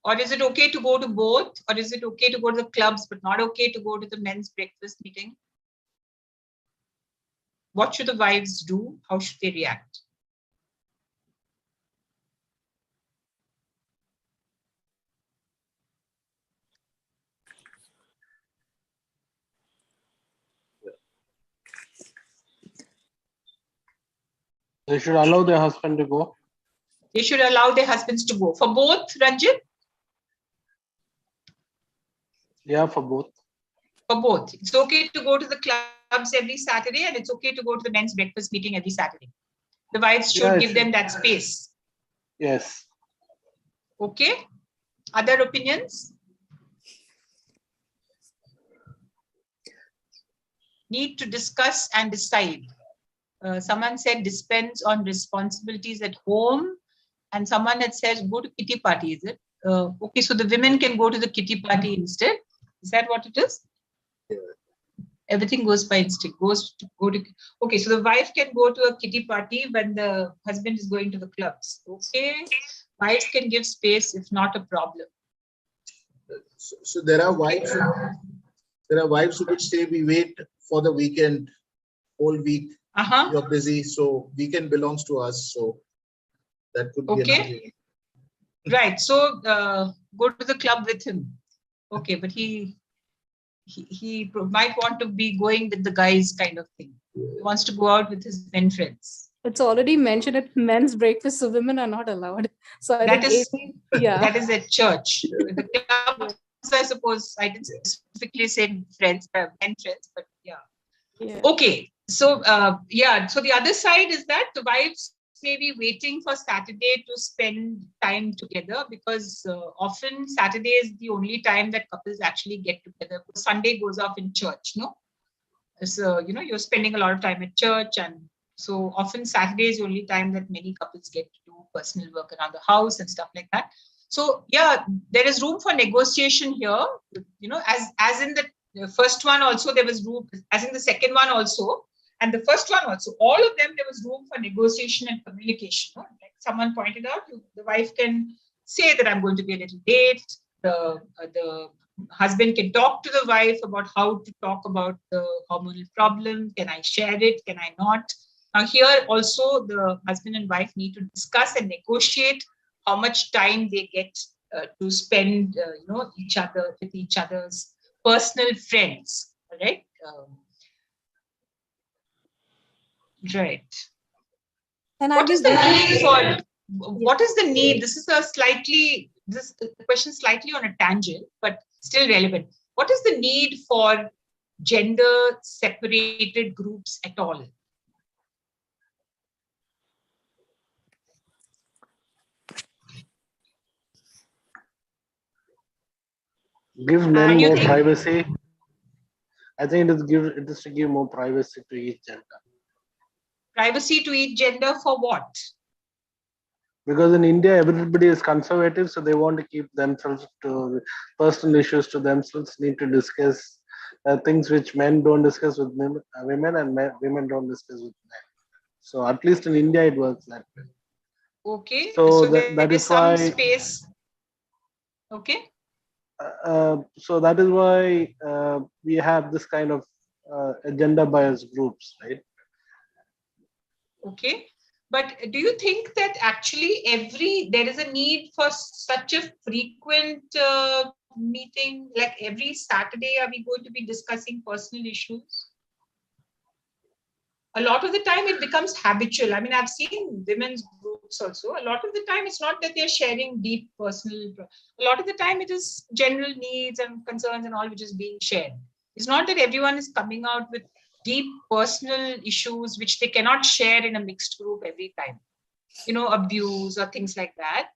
Or is it okay to go to both? Or is it okay to go to the clubs, but not okay to go to the men's breakfast meeting? What should the wives do? How should they react? They should allow their husband to go. They should allow their husbands to go. For both, Ranjit? Yeah, for both. For both. It's okay to go to the clubs every Saturday, and it's okay to go to the men's breakfast meeting every Saturday. The wives should give them that space. Yes. Okay. Other opinions? Need to discuss and decide. Someone said depends on responsibilities at home, and someone had said go to kitty party. Is it? Okay, so the women can go to the kitty party instead. Is that what it is? Everything goes by instinct. Okay, so the wife can go to a kitty party when the husband is going to the clubs. Okay, wives can give space if not a problem. So there are wives. There are wives who would say we wait for the weekend, whole week. You're busy, so weekend belongs to us. So that could be another way. Right. So go to the club with him. Okay, but he might want to be going with the guys kind of thing. He wants to go out with his men friends. It's already mentioned at men's breakfast, so women are not allowed. So I that think that is at church. The club, I suppose I didn't specifically say friends, men friends, but yeah. Okay. So so the other side is that the wives may be waiting for Saturday to spend time together, because often Saturday is the only time that couples actually get together. Sunday goes off in church, no? So, you're spending a lot of time at church, and so often Saturday is the only time that many couples get to do personal work around the house and stuff like that. So, yeah, there is room for negotiation here, as in the first one also, there was room, as in the second one also, and the first one also, all of them, there was room for negotiation and communication. No? Like someone pointed out, the wife can say that I'm going to be a little late. The husband can talk to the wife about how to talk about the hormonal problem. Can I share it? Can I not? Now here also the husband and wife need to discuss and negotiate how much time they get to spend, each other with each other's personal friends. Right. Right. And what is the need for? What is the need? This is this question slightly on a tangent, but still relevant. What is the need for gender separated groups at all? Give men more privacy. I think it is to give more privacy to each gender. Privacy to each gender for what? Because in India, everybody is conservative, so they want to keep themselves to personal issues to themselves, need to discuss things which men don't discuss with women, and women don't discuss with men. So at least in India, it works that way. Okay. So that is some space. Okay. So that is why we have this kind of gender bias groups, right? Okay. But do you think that actually there is a need for such a frequent meeting? Like every Saturday, are we going to be discussing personal issues? A lot of the time it becomes habitual. I mean, I've seen women's groups also. A lot of the time it's not that they're sharing deep personal. A lot of the time it is general needs and concerns and all which is being shared. It's not that everyone is coming out with deep personal issues which they cannot share in a mixed group every time, abuse or things like that.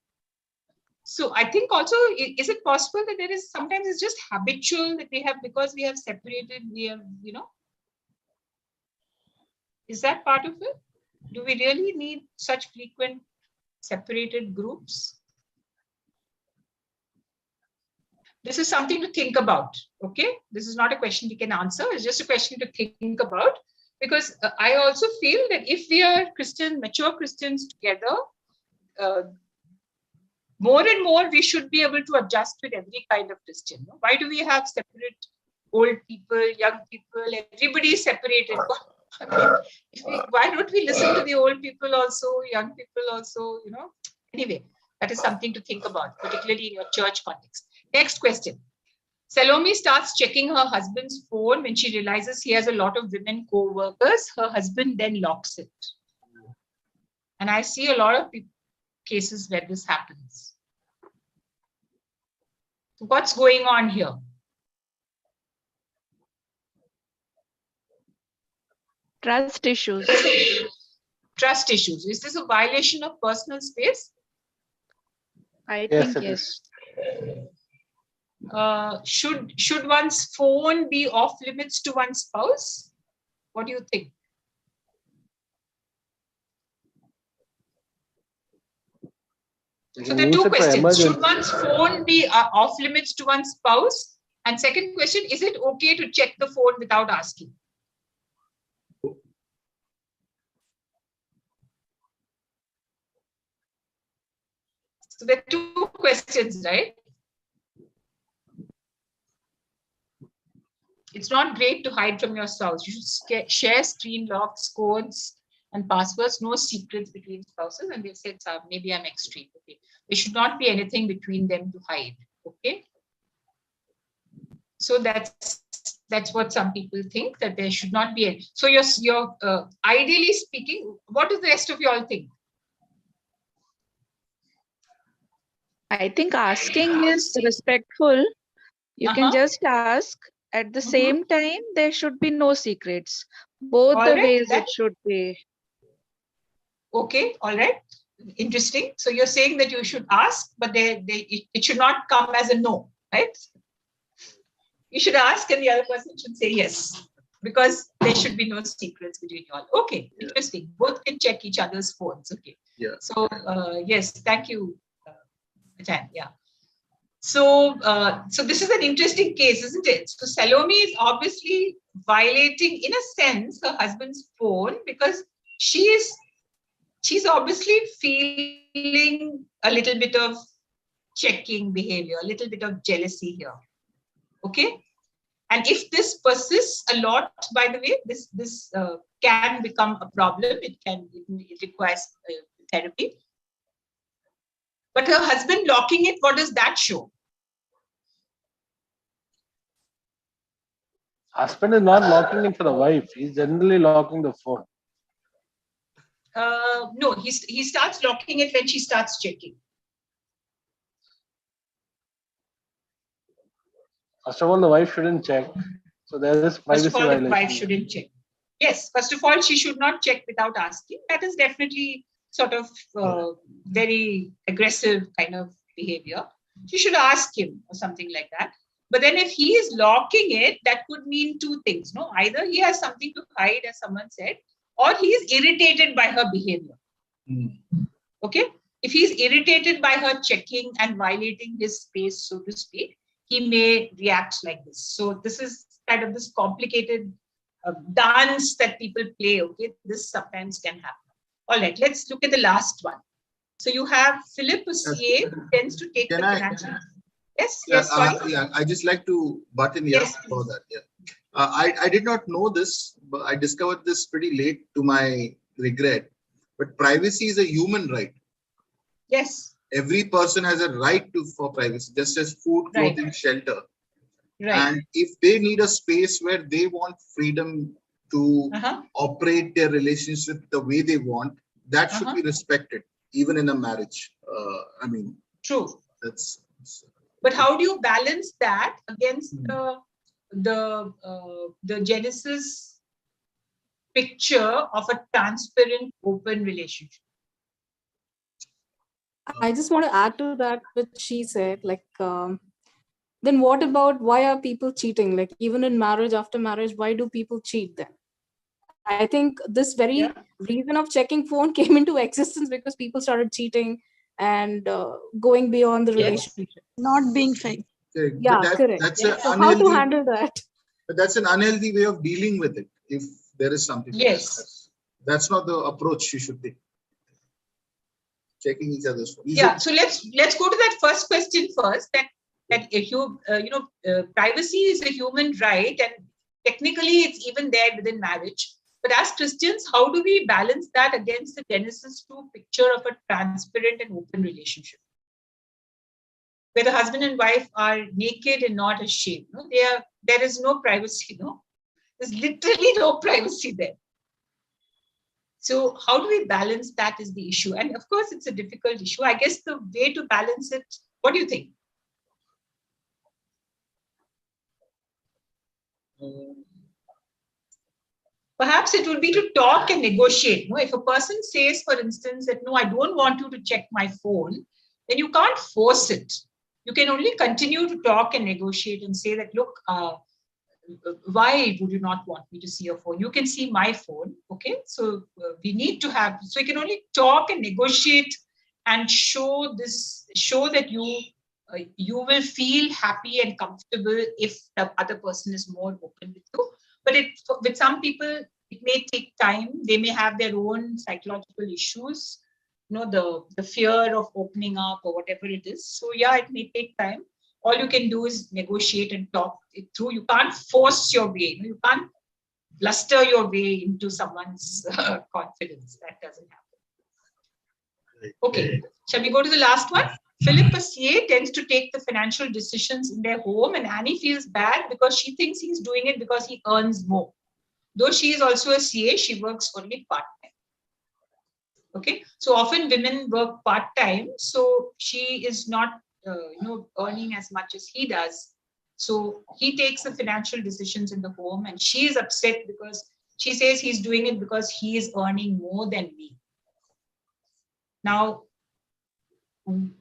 So I think also, is it possible that there is sometimes it's just habitual that we have, because we have separated, we have, is that part of it? Do we really need such frequent separated groups? This is something to think about. Okay, this is not a question you can answer. It's just a question to think about, because I also feel that if we are mature Christians together, more and more we should be able to adjust with every kind of Christian. Why do we have separate old people, young people? Everybody is separated. I mean, why don't we listen to the old people also, young people also? Anyway, that is something to think about, particularly in your church context. Next question. Salome starts checking her husband's phone when she realizes he has a lot of women co-workers. Her husband then locks it. And I see a lot of cases where this happens. So what's going on here? Trust issues. Trust issues. Is this a violation of personal space? I Yes, think it yes. Should one's phone be off limits to one's spouse? What do you think? So there are two questions. Should one's phone be off limits to one's spouse? And second question, is it okay to check the phone without asking? So there are two questions, right? It's not great to hide from your spouse. You should share screen locks, codes, and passwords. No secrets between spouses. And they've said, maybe I'm extreme. Okay, there should not be anything between them to hide. Okay. So that's what some people think, that there should not be. So you're ideally speaking, what do the rest of you all think? I think asking is respectful. You can just ask. At the same time, there should be no secrets. Both the ways it should be. Okay, all right. Interesting. So you're saying that you should ask, but it should not come as a no, right? You should ask and the other person should say yes, because there should be no secrets between you all. Okay, interesting. Both can check each other's phones. Okay. Yeah. So yes, thank you, Ajay. Yeah. So this is an interesting case, isn't it? So Salome is obviously violating, in a sense, her husband's phone, because she's obviously feeling a little bit of checking behavior, a little bit of jealousy here. Okay. And if this persists a lot, by the way, this can become a problem. It requires therapy. But her husband locking it, what does that show? Husband is not locking it for the wife. He's generally locking the phone. No, he starts locking it when she starts checking. First of all, the wife shouldn't check. So there is privacy violation. First of all, violation. the wife shouldn't check. Yes, first of all, she should not check without asking. That is definitely sort of very aggressive kind of behavior. She should ask him or something like that. But then if he is locking it, that could mean two things. No, either he has something to hide, as someone said, or he is irritated by her behavior. Okay. If he's irritated by her checking and violating his space, so to speak, he may react like this. So this is kind of this complicated dance that people play. Okay, this sometimes can happen. All right, let's look at the last one. So you have Philip, a CA, who tends to take the financial. Yes, yes, sorry. I just like to butt in here for that. Yeah. I did not know this, but I discovered this pretty late, to my regret. But privacy is a human right. Yes. Every person has a right for privacy, just as food, clothing, shelter. Right. And if they need a space where they want freedom to operate their relationship the way they want, that should be respected, even in a marriage. I mean, true. That's. But how do you balance that against the Genesis picture of a transparent, open relationship? I just want to add to that what she said. Like, then what about why are people cheating? Like, even in marriage, after marriage, why do people cheat then? I think this very reason of checking phone came into existence because people started cheating and going beyond the relationship. Not being fair. Correct. Yeah, correct. That's Yeah. an So how to unhealthy, handle that? but that's an unhealthy way of dealing with it. If there is something, Yes. that's not the approach you should take. Checking each other's phone. Yeah. So let's go to that first question first. That if you privacy is a human right, and technically it's even there within marriage. But as Christians, how do we balance that against the Genesis 2 picture of a transparent and open relationship, where the husband and wife are naked and not ashamed? No? There is no privacy. No, there's literally no privacy there. So how do we balance that is the issue. And of course, it's a difficult issue. I guess the way to balance it, what do you think? Perhaps it would be to talk and negotiate. No? If a person says, for instance, that no, I don't want you to check my phone, then you can't force it. You can only continue to talk and negotiate and say that, look, why would you not want me to see your phone? You can see my phone. Okay. So we need to have, so you can only talk and negotiate and show that you will feel happy and comfortable if the other person is more open with you. But with some people, it may take time. They may have their own psychological issues, the fear of opening up or whatever it is. So yeah, it may take time. All you can do is negotiate and talk it through. You can't force your way. You can't bluster your way into someone's confidence. That doesn't happen. Okay, shall we go to the last one? Philip, a CA, tends to take the financial decisions in their home, and Annie feels bad because she thinks he's doing it because he earns more. Though she is also a CA, she works only part-time. Okay, so often women work part-time, so she is not earning as much as he does. So he takes the financial decisions in the home, and she is upset because she says he's doing it because he is earning more than me. Now,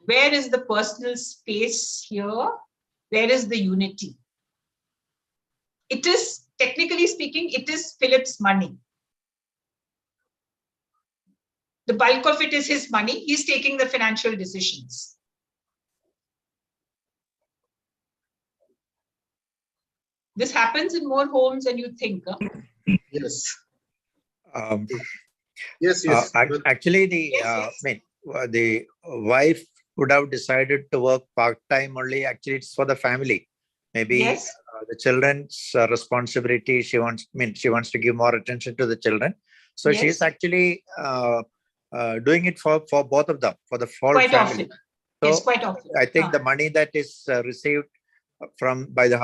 where is the personal space here? Where is the unity? It is, technically speaking, it is Philip's money. The bulk of it is his money. He's taking the financial decisions. This happens in more homes than you think. Huh? Yes. Um, Yes. Actually, Yes. the wife would have decided to work part-time only. Actually, it's for the family. Maybe Yes. The children's responsibility. She wants to give more attention to the children. So Yes. she's actually doing it for both of them, for the whole Quite family. often. So yes, quite often. I think the money that is received earned by the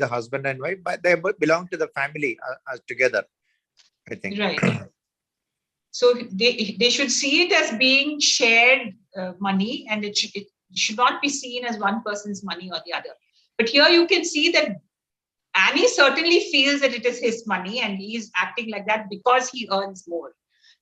husband and wife, but they belong to the family together, I think. Right. So they should see it as being shared money, and it should not be seen as one person's money or the other. But here you can see that Annie certainly feels that it is his money, and he is acting like that because he earns more.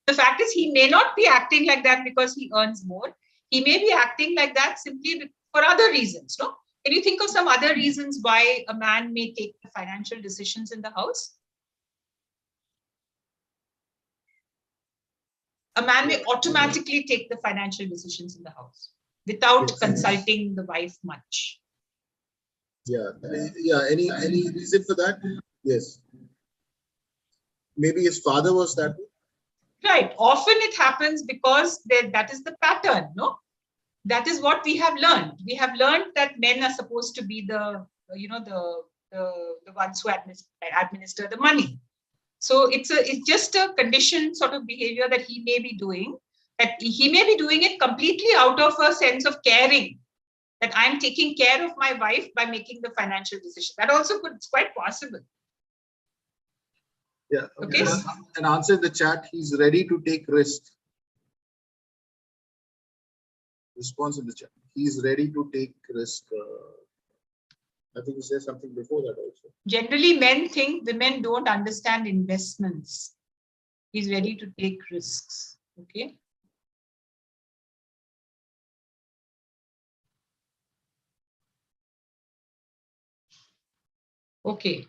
The fact is, he may not be acting like that because he earns more. He may be acting like that simply for other reasons. No? Can you think of some other reasons why a man may take the financial decisions in the house? A man may automatically take the financial decisions in the house without consulting the wife much. Yeah. Any reason for that? Yes. Maybe his father was that way. Right. Often it happens because that is the pattern. No, that is what we have learned. We have learned that men are supposed to be the ones who administer the money. So it's just a conditioned sort of behavior that he may be doing. That he may be doing it completely out of a sense of caring. That I'm taking care of my wife by making the financial decision. That also it's quite possible. Yeah. Okay. An answer in the chat. He's ready to take risk. Response in the chat. He's ready to take risk. I think is there something before that also? Generally, men think women don't understand investments. He's ready to take risks. Okay. Okay.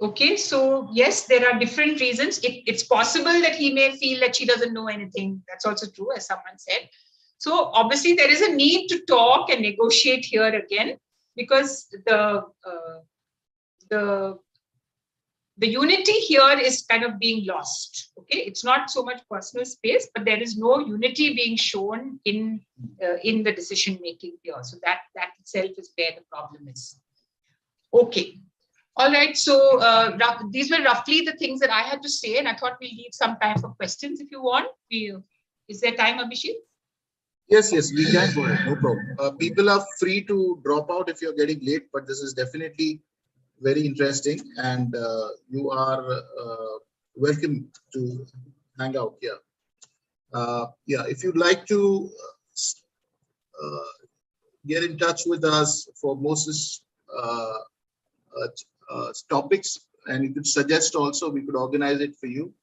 Okay, so yes, there are different reasons. It's possible that he may feel that she doesn't know anything. That's also true, as someone said. So obviously, there is a need to talk and negotiate here again, because the unity here is kind of being lost. Okay, it's not so much personal space, but there is no unity being shown in the decision making here. So that itself is where the problem is. Okay. All right, so these were roughly the things that I had to say, and I thought we'll leave some time for questions if you want. Is there time, Abhishek? Yes, we can go ahead. No problem. People are free to drop out if you're getting late, but this is definitely very interesting, and you are welcome to hang out here. Yeah, if you'd like to get in touch with us for Moses topics, and you could suggest also, we could organize it for you.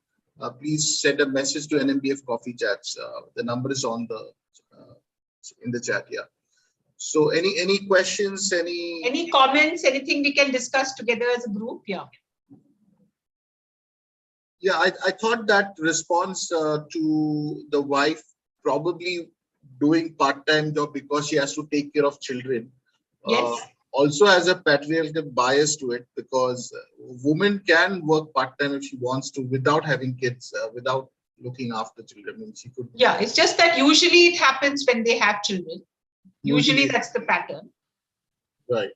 Please send a message to NMBF Coffee Chats. The number is on the in the chat. Yeah. So any questions, any comments, anything we can discuss together as a group? Yeah. Yeah, I thought that response to the wife probably doing part-time job because she has to take care of children. Yes. Also has a patriarchal bias to it, because woman can work part-time if she wants to without having kids, without looking after children. I mean, she could. Yeah, it's just that usually it happens when they have children. Usually that's the pattern. Right.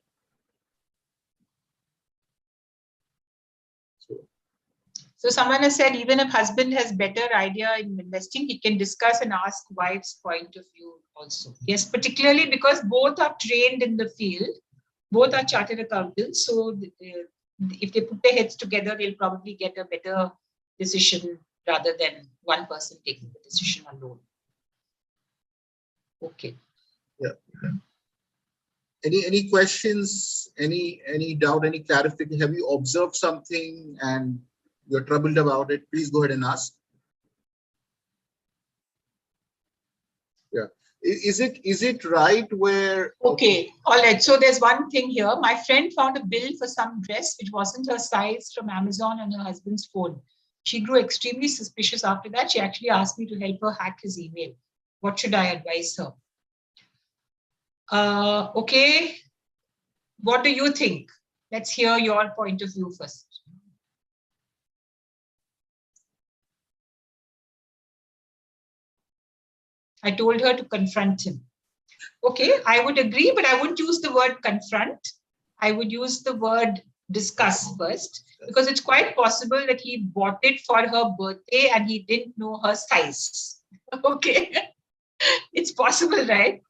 So someone has said, even if husband has better idea in investing, he can discuss and ask wife's point of view also. Yes, particularly because both are trained in the field, both are chartered accountants. So if they put their heads together, they'll probably get a better decision rather than one person taking the decision alone. Okay. Yeah. Any questions? Any doubt? Any clarification? Have you observed something and you're troubled about it? Please go ahead and ask. Yeah. Is it right where? Okay. All right. So there's one thing here. My friend found a bill for some dress which wasn't her size from Amazon on her husband's phone. She grew extremely suspicious after that. She actually asked me to help her hack his email. What should I advise her? Okay. What do you think? Let's hear your point of view first. I told her to confront him. Okay, I would agree, but I wouldn't use the word confront. I would use the word discuss first, because it's quite possible that he bought it for her birthday and he didn't know her size. Okay, it's possible, right?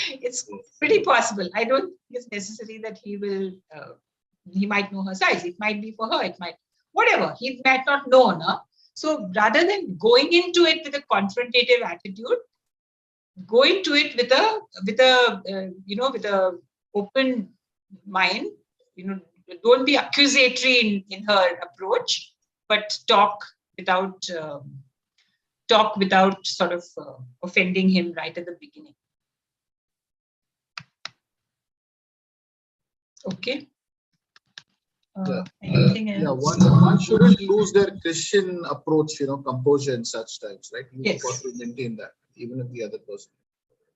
It's pretty possible. I don't think it's necessary that he might know her size. It might be for her. It might, whatever. He might not know, no? So rather than going into it with a confrontative attitude, go into it with a open mind. Don't be accusatory in her approach, but talk without sort of offending him right at the beginning. Okay. Anything else? Yeah, one shouldn't lose their Christian approach, composure in such times, right? You've got to maintain that, even if the other person.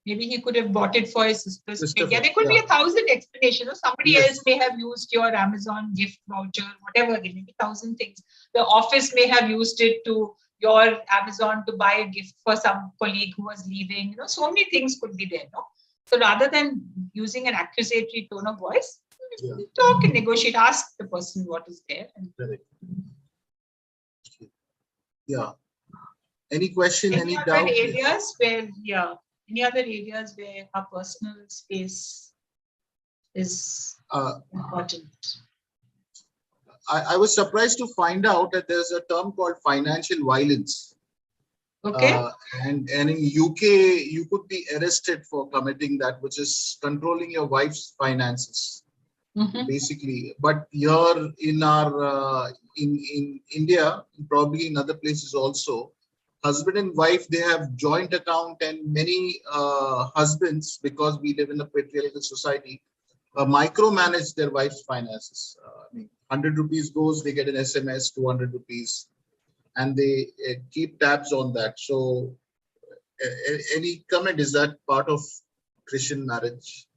Maybe he could have bought it for his sister's. Yeah, there could be 1,000 explanations. Somebody else may have used your Amazon gift voucher, whatever, maybe 1,000 things. The office may have used it to your Amazon to buy a gift for some colleague who was leaving. So many things could be there. No? So rather than using an accusatory tone of voice, talk and negotiate. Ask the person what is there. Yeah. Any question? Any doubt? Any other areas where our personal space is important? I was surprised to find out that there's a term called financial violence. Okay. And in UK, you could be arrested for committing that, which is controlling your wife's finances. basically. But here in our in India, probably in other places also, husband and wife, they have joint account, and many husbands, because we live in a patriarchal society, micromanage their wife's finances. I mean, 100 rupees goes, they get an SMS, 200 rupees, and they keep tabs on that. So, any comment? Is that part of Christian marriage,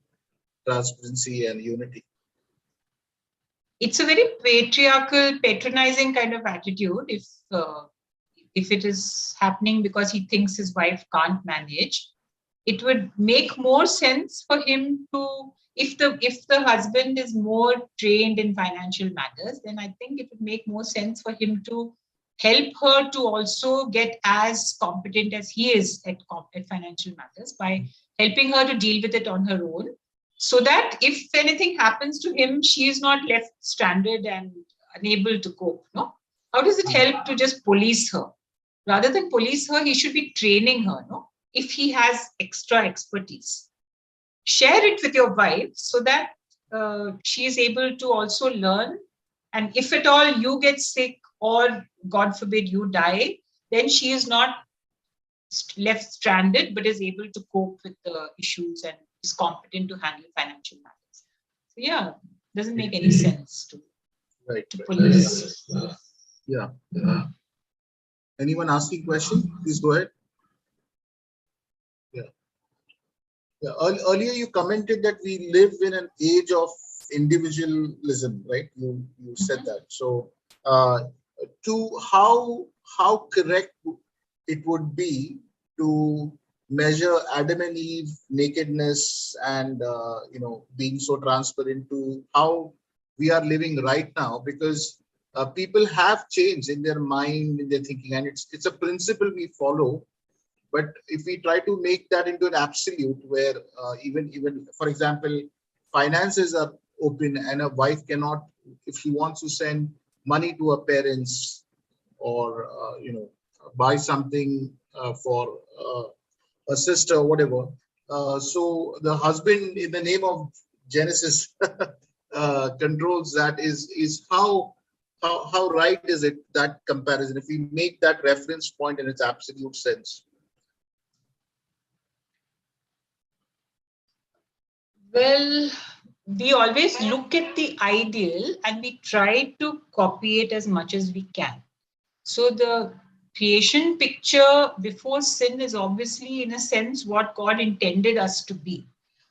transparency and unity? It's a very patriarchal, patronizing kind of attitude. If it is happening because he thinks his wife can't manage, it would make more sense for him to, if the husband is more trained in financial matters, then I think it would make more sense for him to help her to also get as competent as he is at financial matters, by helping her to deal with it on her own, so that if anything happens to him, she is not left stranded and unable to cope. No, how does it help to just police her? Rather than police her, he should be training her. No, if he has extra expertise, share it with your wife so that she is able to also learn. And if at all you get sick, or God forbid you die, then she is not left stranded, but is able to cope with the issues and is competent to handle financial matters. So yeah, doesn't make any sense to police. Yeah. Anyone asking question? Please go ahead. Yeah. Earlier you commented that we live in an age of individualism, right? You said that. So to how correct it would be to measure Adam and Eve nakedness and being so transparent, to how we are living right now, because people have changed in their mind, in their thinking, and it's a principle we follow. But if we try to make that into an absolute, where even for example, finances are open, and a wife cannot, if she wants to send money to her parents, or buy something for a sister or whatever, so the husband, in the name of Genesis, controls that. Is how right is it, that comparison, if we make that reference point in its absolute sense? Well, we always look at the ideal and we try to copy it as much as we can. So the creation picture before sin is obviously, in a sense, what God intended us to be.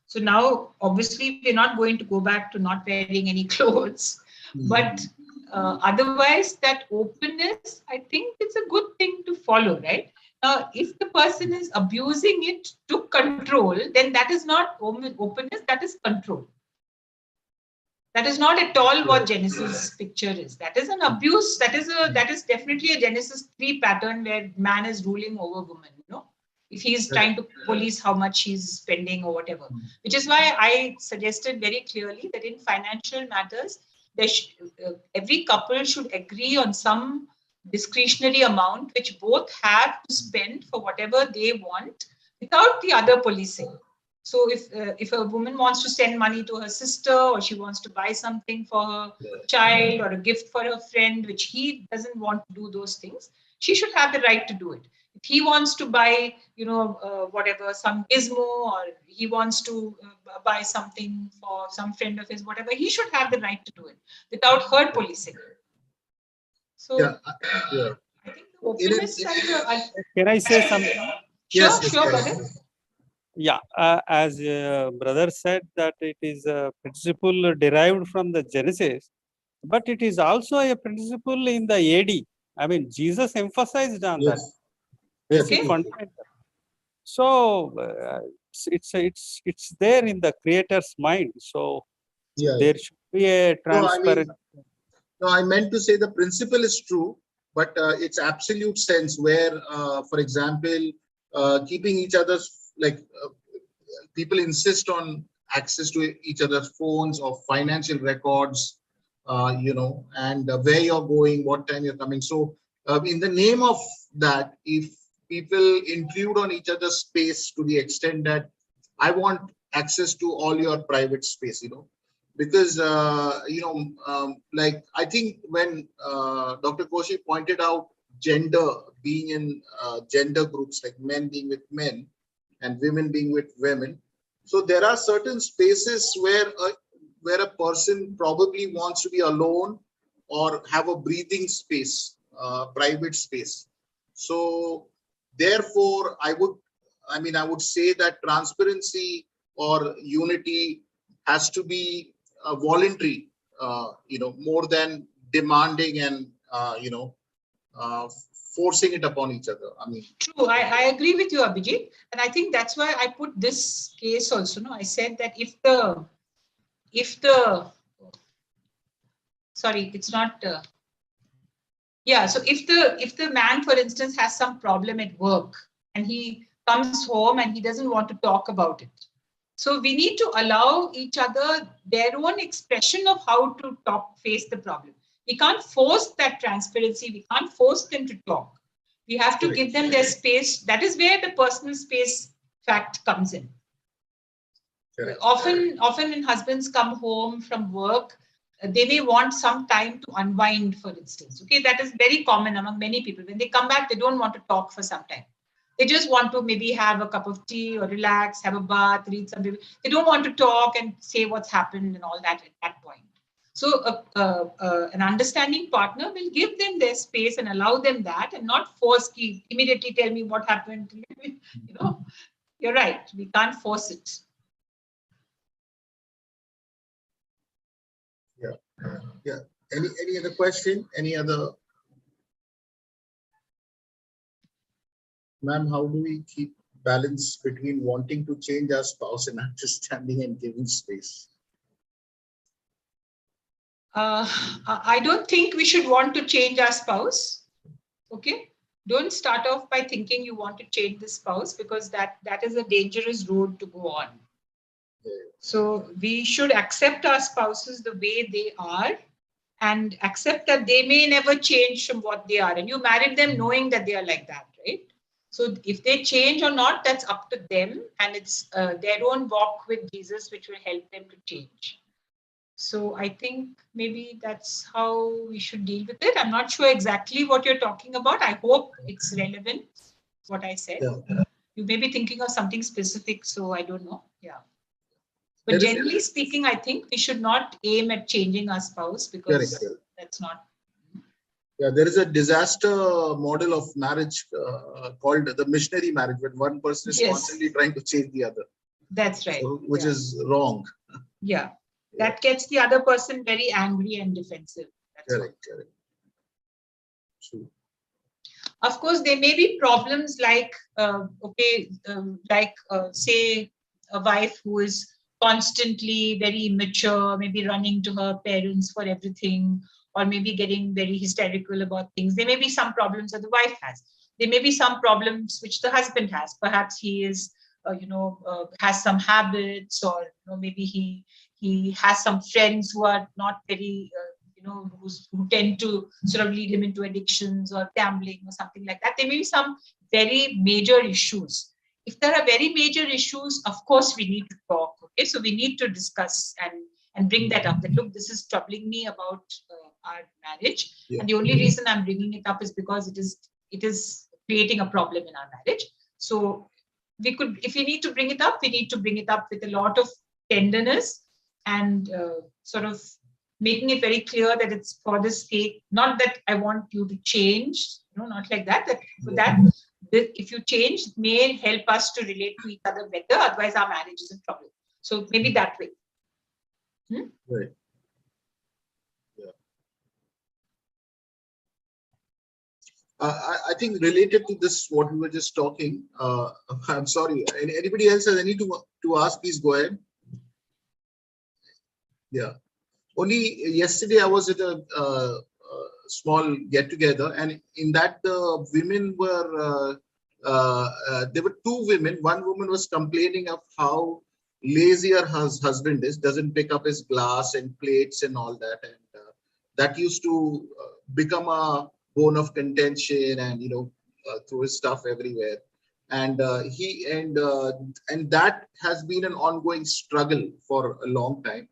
So now, obviously, we're not going to go back to not wearing any clothes, but otherwise, that openness, I think it's a good thing to follow, right? Now, if the person is abusing it to control, then that is not openness, that is control. That is not at all what Genesis picture is. That is an abuse. That is definitely a Genesis 3 pattern where man is ruling over woman. If he's trying to police how much he's spending or whatever. Which is why I suggested very clearly that in financial matters, every couple should agree on some discretionary amount which both have to spend for whatever they want, without the other policing. So if a woman wants to send money to her sister, or she wants to buy something for her child, or a gift for her friend, which he doesn't want to do those things, she should have the right to do it. If he wants to buy, whatever, some gizmo, or he wants to buy something for some friend of his, whatever, he should have the right to do it without her policing. So I think the openness Can I say something? Sure, brother. Yeah, as brother said, that it is a principle derived from the Genesis, but it is also a principle in the AD. I mean, Jesus emphasized on that. Basic fundamental. So it's there in the Creator's mind. So there should be a transparent. No, I meant to say the principle is true, but it's absolute sense where, for example, keeping each other's, people insist on access to each other's phones or financial records, and where you're going, what time you're coming. So in the name of that, if people intrude on each other's space to the extent that I want access to all your private space, because like I think when Dr. Koshy pointed out gender being in gender groups, like men being with men and women being with women, so there are certain spaces where a person probably wants to be alone or have a breathing space, private space. So therefore, I would say that transparency or unity has to be voluntary, more than demanding and, uh, forcing it upon each other. I mean, true. I agree with you, Abhijit. And I think that's why I put this case also. No, I said that if the, sorry, it's not, yeah. So if the man, for instance, has some problem at work and he comes home and he doesn't want to talk about it. So we need to allow each other their own expression of how to face the problem. We can't force that transparency. We can't force them to talk. We have to give them their space. That is where the personal space fact comes in. correct. Often when husbands come home from work, they may want some time to unwind, for instance. Okay, that is very common among many people. When they come back, they don't want to talk for some time. They just want to maybe have a cup of tea or relax, have a bath, read something. They don't want to talk and say what's happened and all that at that point. So an understanding partner will give them their space and allow them that, and not force immediately tell me what happened. You're right. We can't force it. Yeah. Any other question? Any other? Ma'am, how do we keep balance between wanting to change our spouse and understanding and giving space? I don't think we should want to change our spouse. Okay. Don't start off by thinking you want to change the spouse, because that is a dangerous road to go on. So we should accept our spouses the way they are and accept that they may never change from what they are. And you married them knowing that they are like that, right? So if they change or not, that's up to them. And it's their own walk with Jesus, which will help them to change. So I think maybe that's how we should deal with it. I'm not sure exactly what you're talking about. I hope it's relevant, what I said. Yeah. You may be thinking of something specific, so I don't know. Yeah. But generally speaking, I think we should not aim at changing our spouse, because that's not. Yeah, there is a disaster model of marriage called the missionary marriage, when one person is constantly trying to change the other. That's right. So, which is wrong. Yeah. That gets the other person very angry and defensive. That's correct. True. Of course, there may be problems like, say, a wife who is constantly very immature, maybe running to her parents for everything, or maybe getting very hysterical about things. There may be some problems that the wife has. There may be some problems which the husband has. Perhaps he is, has some habits, or maybe he has some friends who are not very, who tend to sort of lead him into addictions or gambling or something like that. There may be some very major issues. If there are very major issues, of course, we need to talk. Okay, so we need to discuss and bring that up. That, look, this is troubling me about our marriage, and the only reason I'm bringing it up is because it is creating a problem in our marriage. So we could, if we need to bring it up, we need to bring it up with a lot of tenderness and sort of making it very clear that it's for the sake, not that I want you to change, not like that. That for that, if you change, it may help us to relate to each other better. Otherwise, our marriage is in trouble. So maybe that way. Right. Yeah. I think related to this, what we were just talking, I'm sorry, anybody else has any to ask, please go ahead. Yeah. Only yesterday I was at a small get together, and in that the women were, there were two women. One woman was complaining of how lazy her husband is, doesn't pick up his glass and plates and all that. And that used to become a bone of contention, and, throw his stuff everywhere. And and that has been an ongoing struggle for a long time.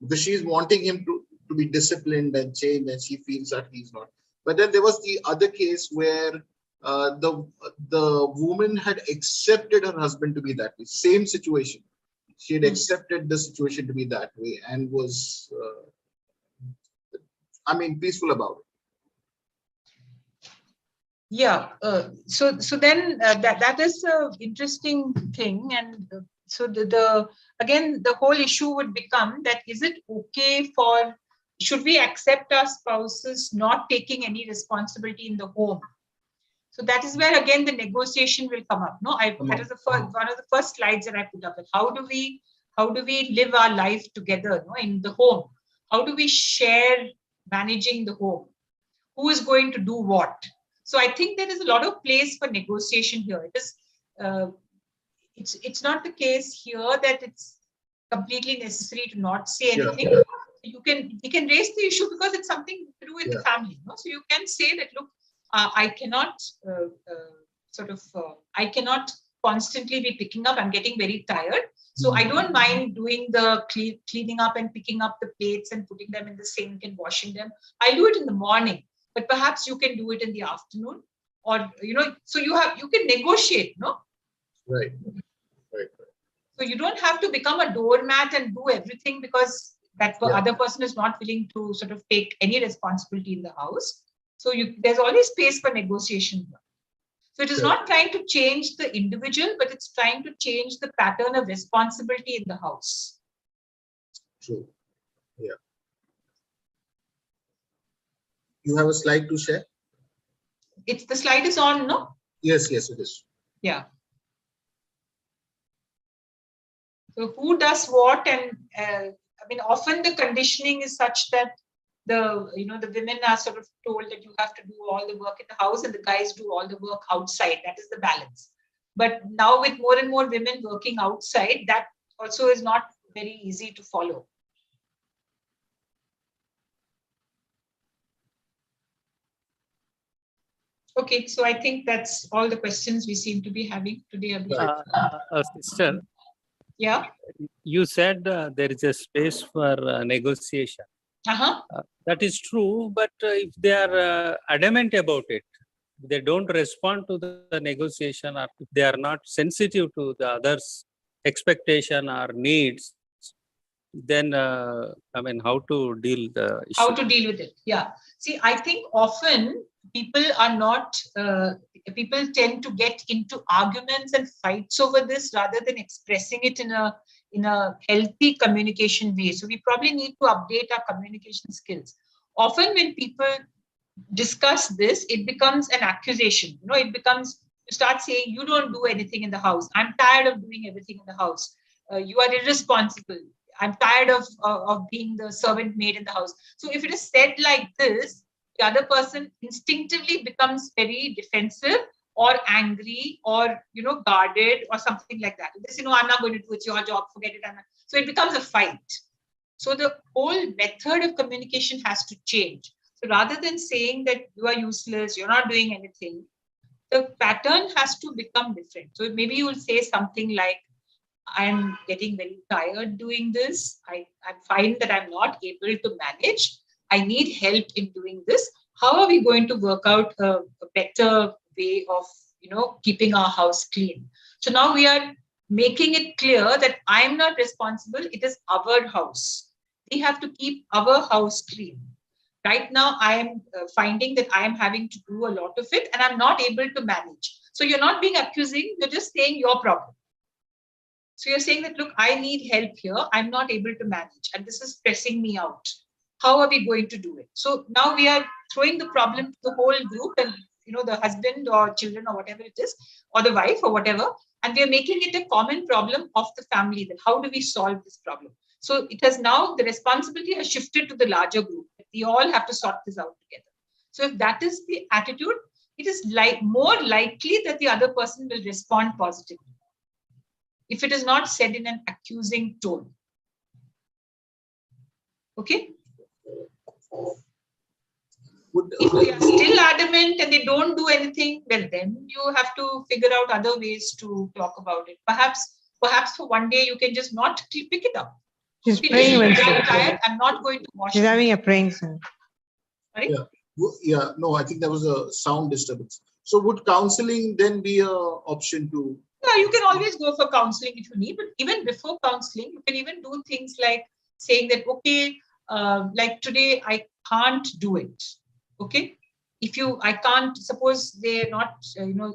because she's wanting him to be disciplined and change, and she feels that he's not. But then there was the other case where the woman had accepted her husband to be that way. Same situation. She had accepted the situation to be that way and was, peaceful about it. Yeah. So then that is an interesting thing, and so again the whole issue would become that is it okay should we accept our spouses not taking any responsibility in the home? So that is where again the negotiation will come up. No, that is one of the first slides that I put up. How do we live our life together, no, in the home? How do we share managing the home? Who is going to do what? So I think there is a lot of place for negotiation here. It's not the case here that it's completely necessary to not say anything. Yeah. We can raise the issue because it's something to do with the family. No? So you can say that, look, I cannot I cannot constantly be picking up. I'm getting very tired. So I don't mind doing the cleaning up and picking up the plates and putting them in the sink and washing them. I'll do it in the morning, but perhaps you can do it in the afternoon, or so you can negotiate, no? Right. So you don't have to become a doormat and do everything because that other person is not willing to sort of take any responsibility in the house. So there's always space for negotiation here. So it is not trying to change the individual, but it's trying to change the pattern of responsibility in the house. True. Yeah. You have a slide to share? The slide is on, no? Yes, it is. Yeah. So who does what, and often the conditioning is such that the women are sort of told that you have to do all the work in the house and the guys do all the work outside. That is the balance. But now with more and more women working outside, that also is not very easy to follow. Okay, so I think that's all the questions we seem to be having today. Sister, yeah, you said there is a space for negotiation. That is true, but if they are adamant about it, they don't respond to the negotiation, or if they are not sensitive to the others' expectation or needs, then how to deal the issue? How to deal with it? Yeah. See, I think often people are not. People tend to get into arguments and fights over this rather than expressing it in a healthy communication way. So we probably need to update our communication skills. Often when people discuss this, it becomes an accusation. You start saying, you don't do anything in the house. I'm tired of doing everything in the house. You are irresponsible. I'm tired of being the servant maid in the house. So if it is said like this, the other person instinctively becomes very defensive or angry or, guarded or something like that. This, I'm not going to do it. It's your job. Forget it. So it becomes a fight. So the whole method of communication has to change. So rather than saying that you are useless, you're not doing anything, the pattern has to become different. So maybe you will say something like, I'm getting very tired doing this. I find that I'm not able to manage. I need help in doing this. How are we going to work out a better way of, keeping our house clean? So now we are making it clear that I'm not responsible. It is our house. We have to keep our house clean. Right now, I am finding that I am having to do a lot of it and I'm not able to manage. So you're not being accusing, you're just saying your problem. So you're saying that, look, I need help here. I'm not able to manage and this is stressing me out. How are we going to do it? So now we are throwing the problem to the whole group and, the husband or children or whatever it is, or the wife or whatever. And we are making it a common problem of the family, that how do we solve this problem? So it has now, the responsibility has shifted to the larger group. We all have to sort this out together. So if that is the attitude, it is more likely that the other person will respond positively, if it is not said in an accusing tone. Okay? If they are still adamant and they don't do anything, well, then you have to figure out other ways to talk about it. Perhaps for one day you can just not pick it up. She's Okay, praying when listen, she's I'm tired. I'm not going to wash. She's my having a hands. praying session. Sorry? Yeah, no, I think there was a sound disturbance. So would counseling then be a option to? Yeah, you can always go for counseling if you need, but even before counseling, you can even do things like saying that, okay, like today I can't do it. Okay. I can't, suppose they're not,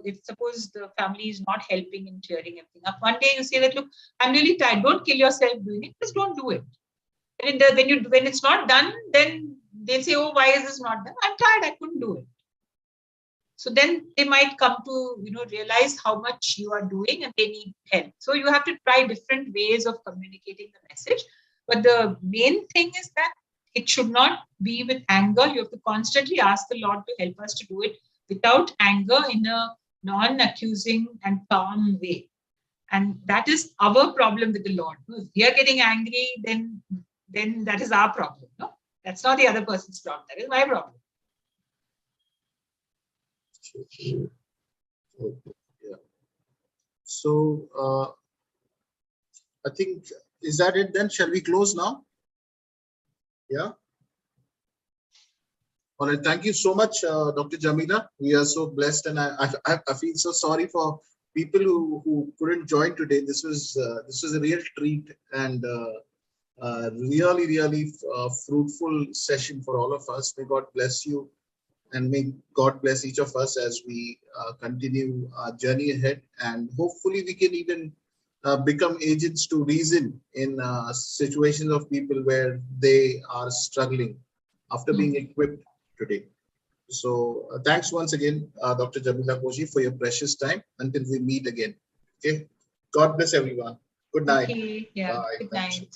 if suppose the family is not helping in clearing everything up. One day you say that, look, I'm really tired. Don't kill yourself doing it. Just don't do it. And when it's not done, then they'll say, oh, why is this not done? I'm tired. I couldn't do it. So then they might come to, realize how much you are doing and they need help. So you have to try different ways of communicating the message. But the main thing is that it should not be with anger. You have to constantly ask the Lord to help us to do it without anger, in a non-accusing and calm way. And that is our problem with the Lord. If we are getting angry, then that is our problem. No, that's not the other person's problem. That is my problem. Yeah. So I think, is that it then? Shall we close now? Yeah. All right. Thank you so much, Dr. Jamila. We are so blessed, and I feel so sorry for people who couldn't join today. This was a real treat and really fruitful session for all of us. May God bless you, and may God bless each of us as we continue our journey ahead. And hopefully we can even become agents to reason in situations of people where they are struggling after being equipped today. So thanks once again, Dr. Jamila Koshy, for your precious time until we meet again. Okay. God bless everyone. Good night. Okay. Yeah. Bye. Good Thanks. night.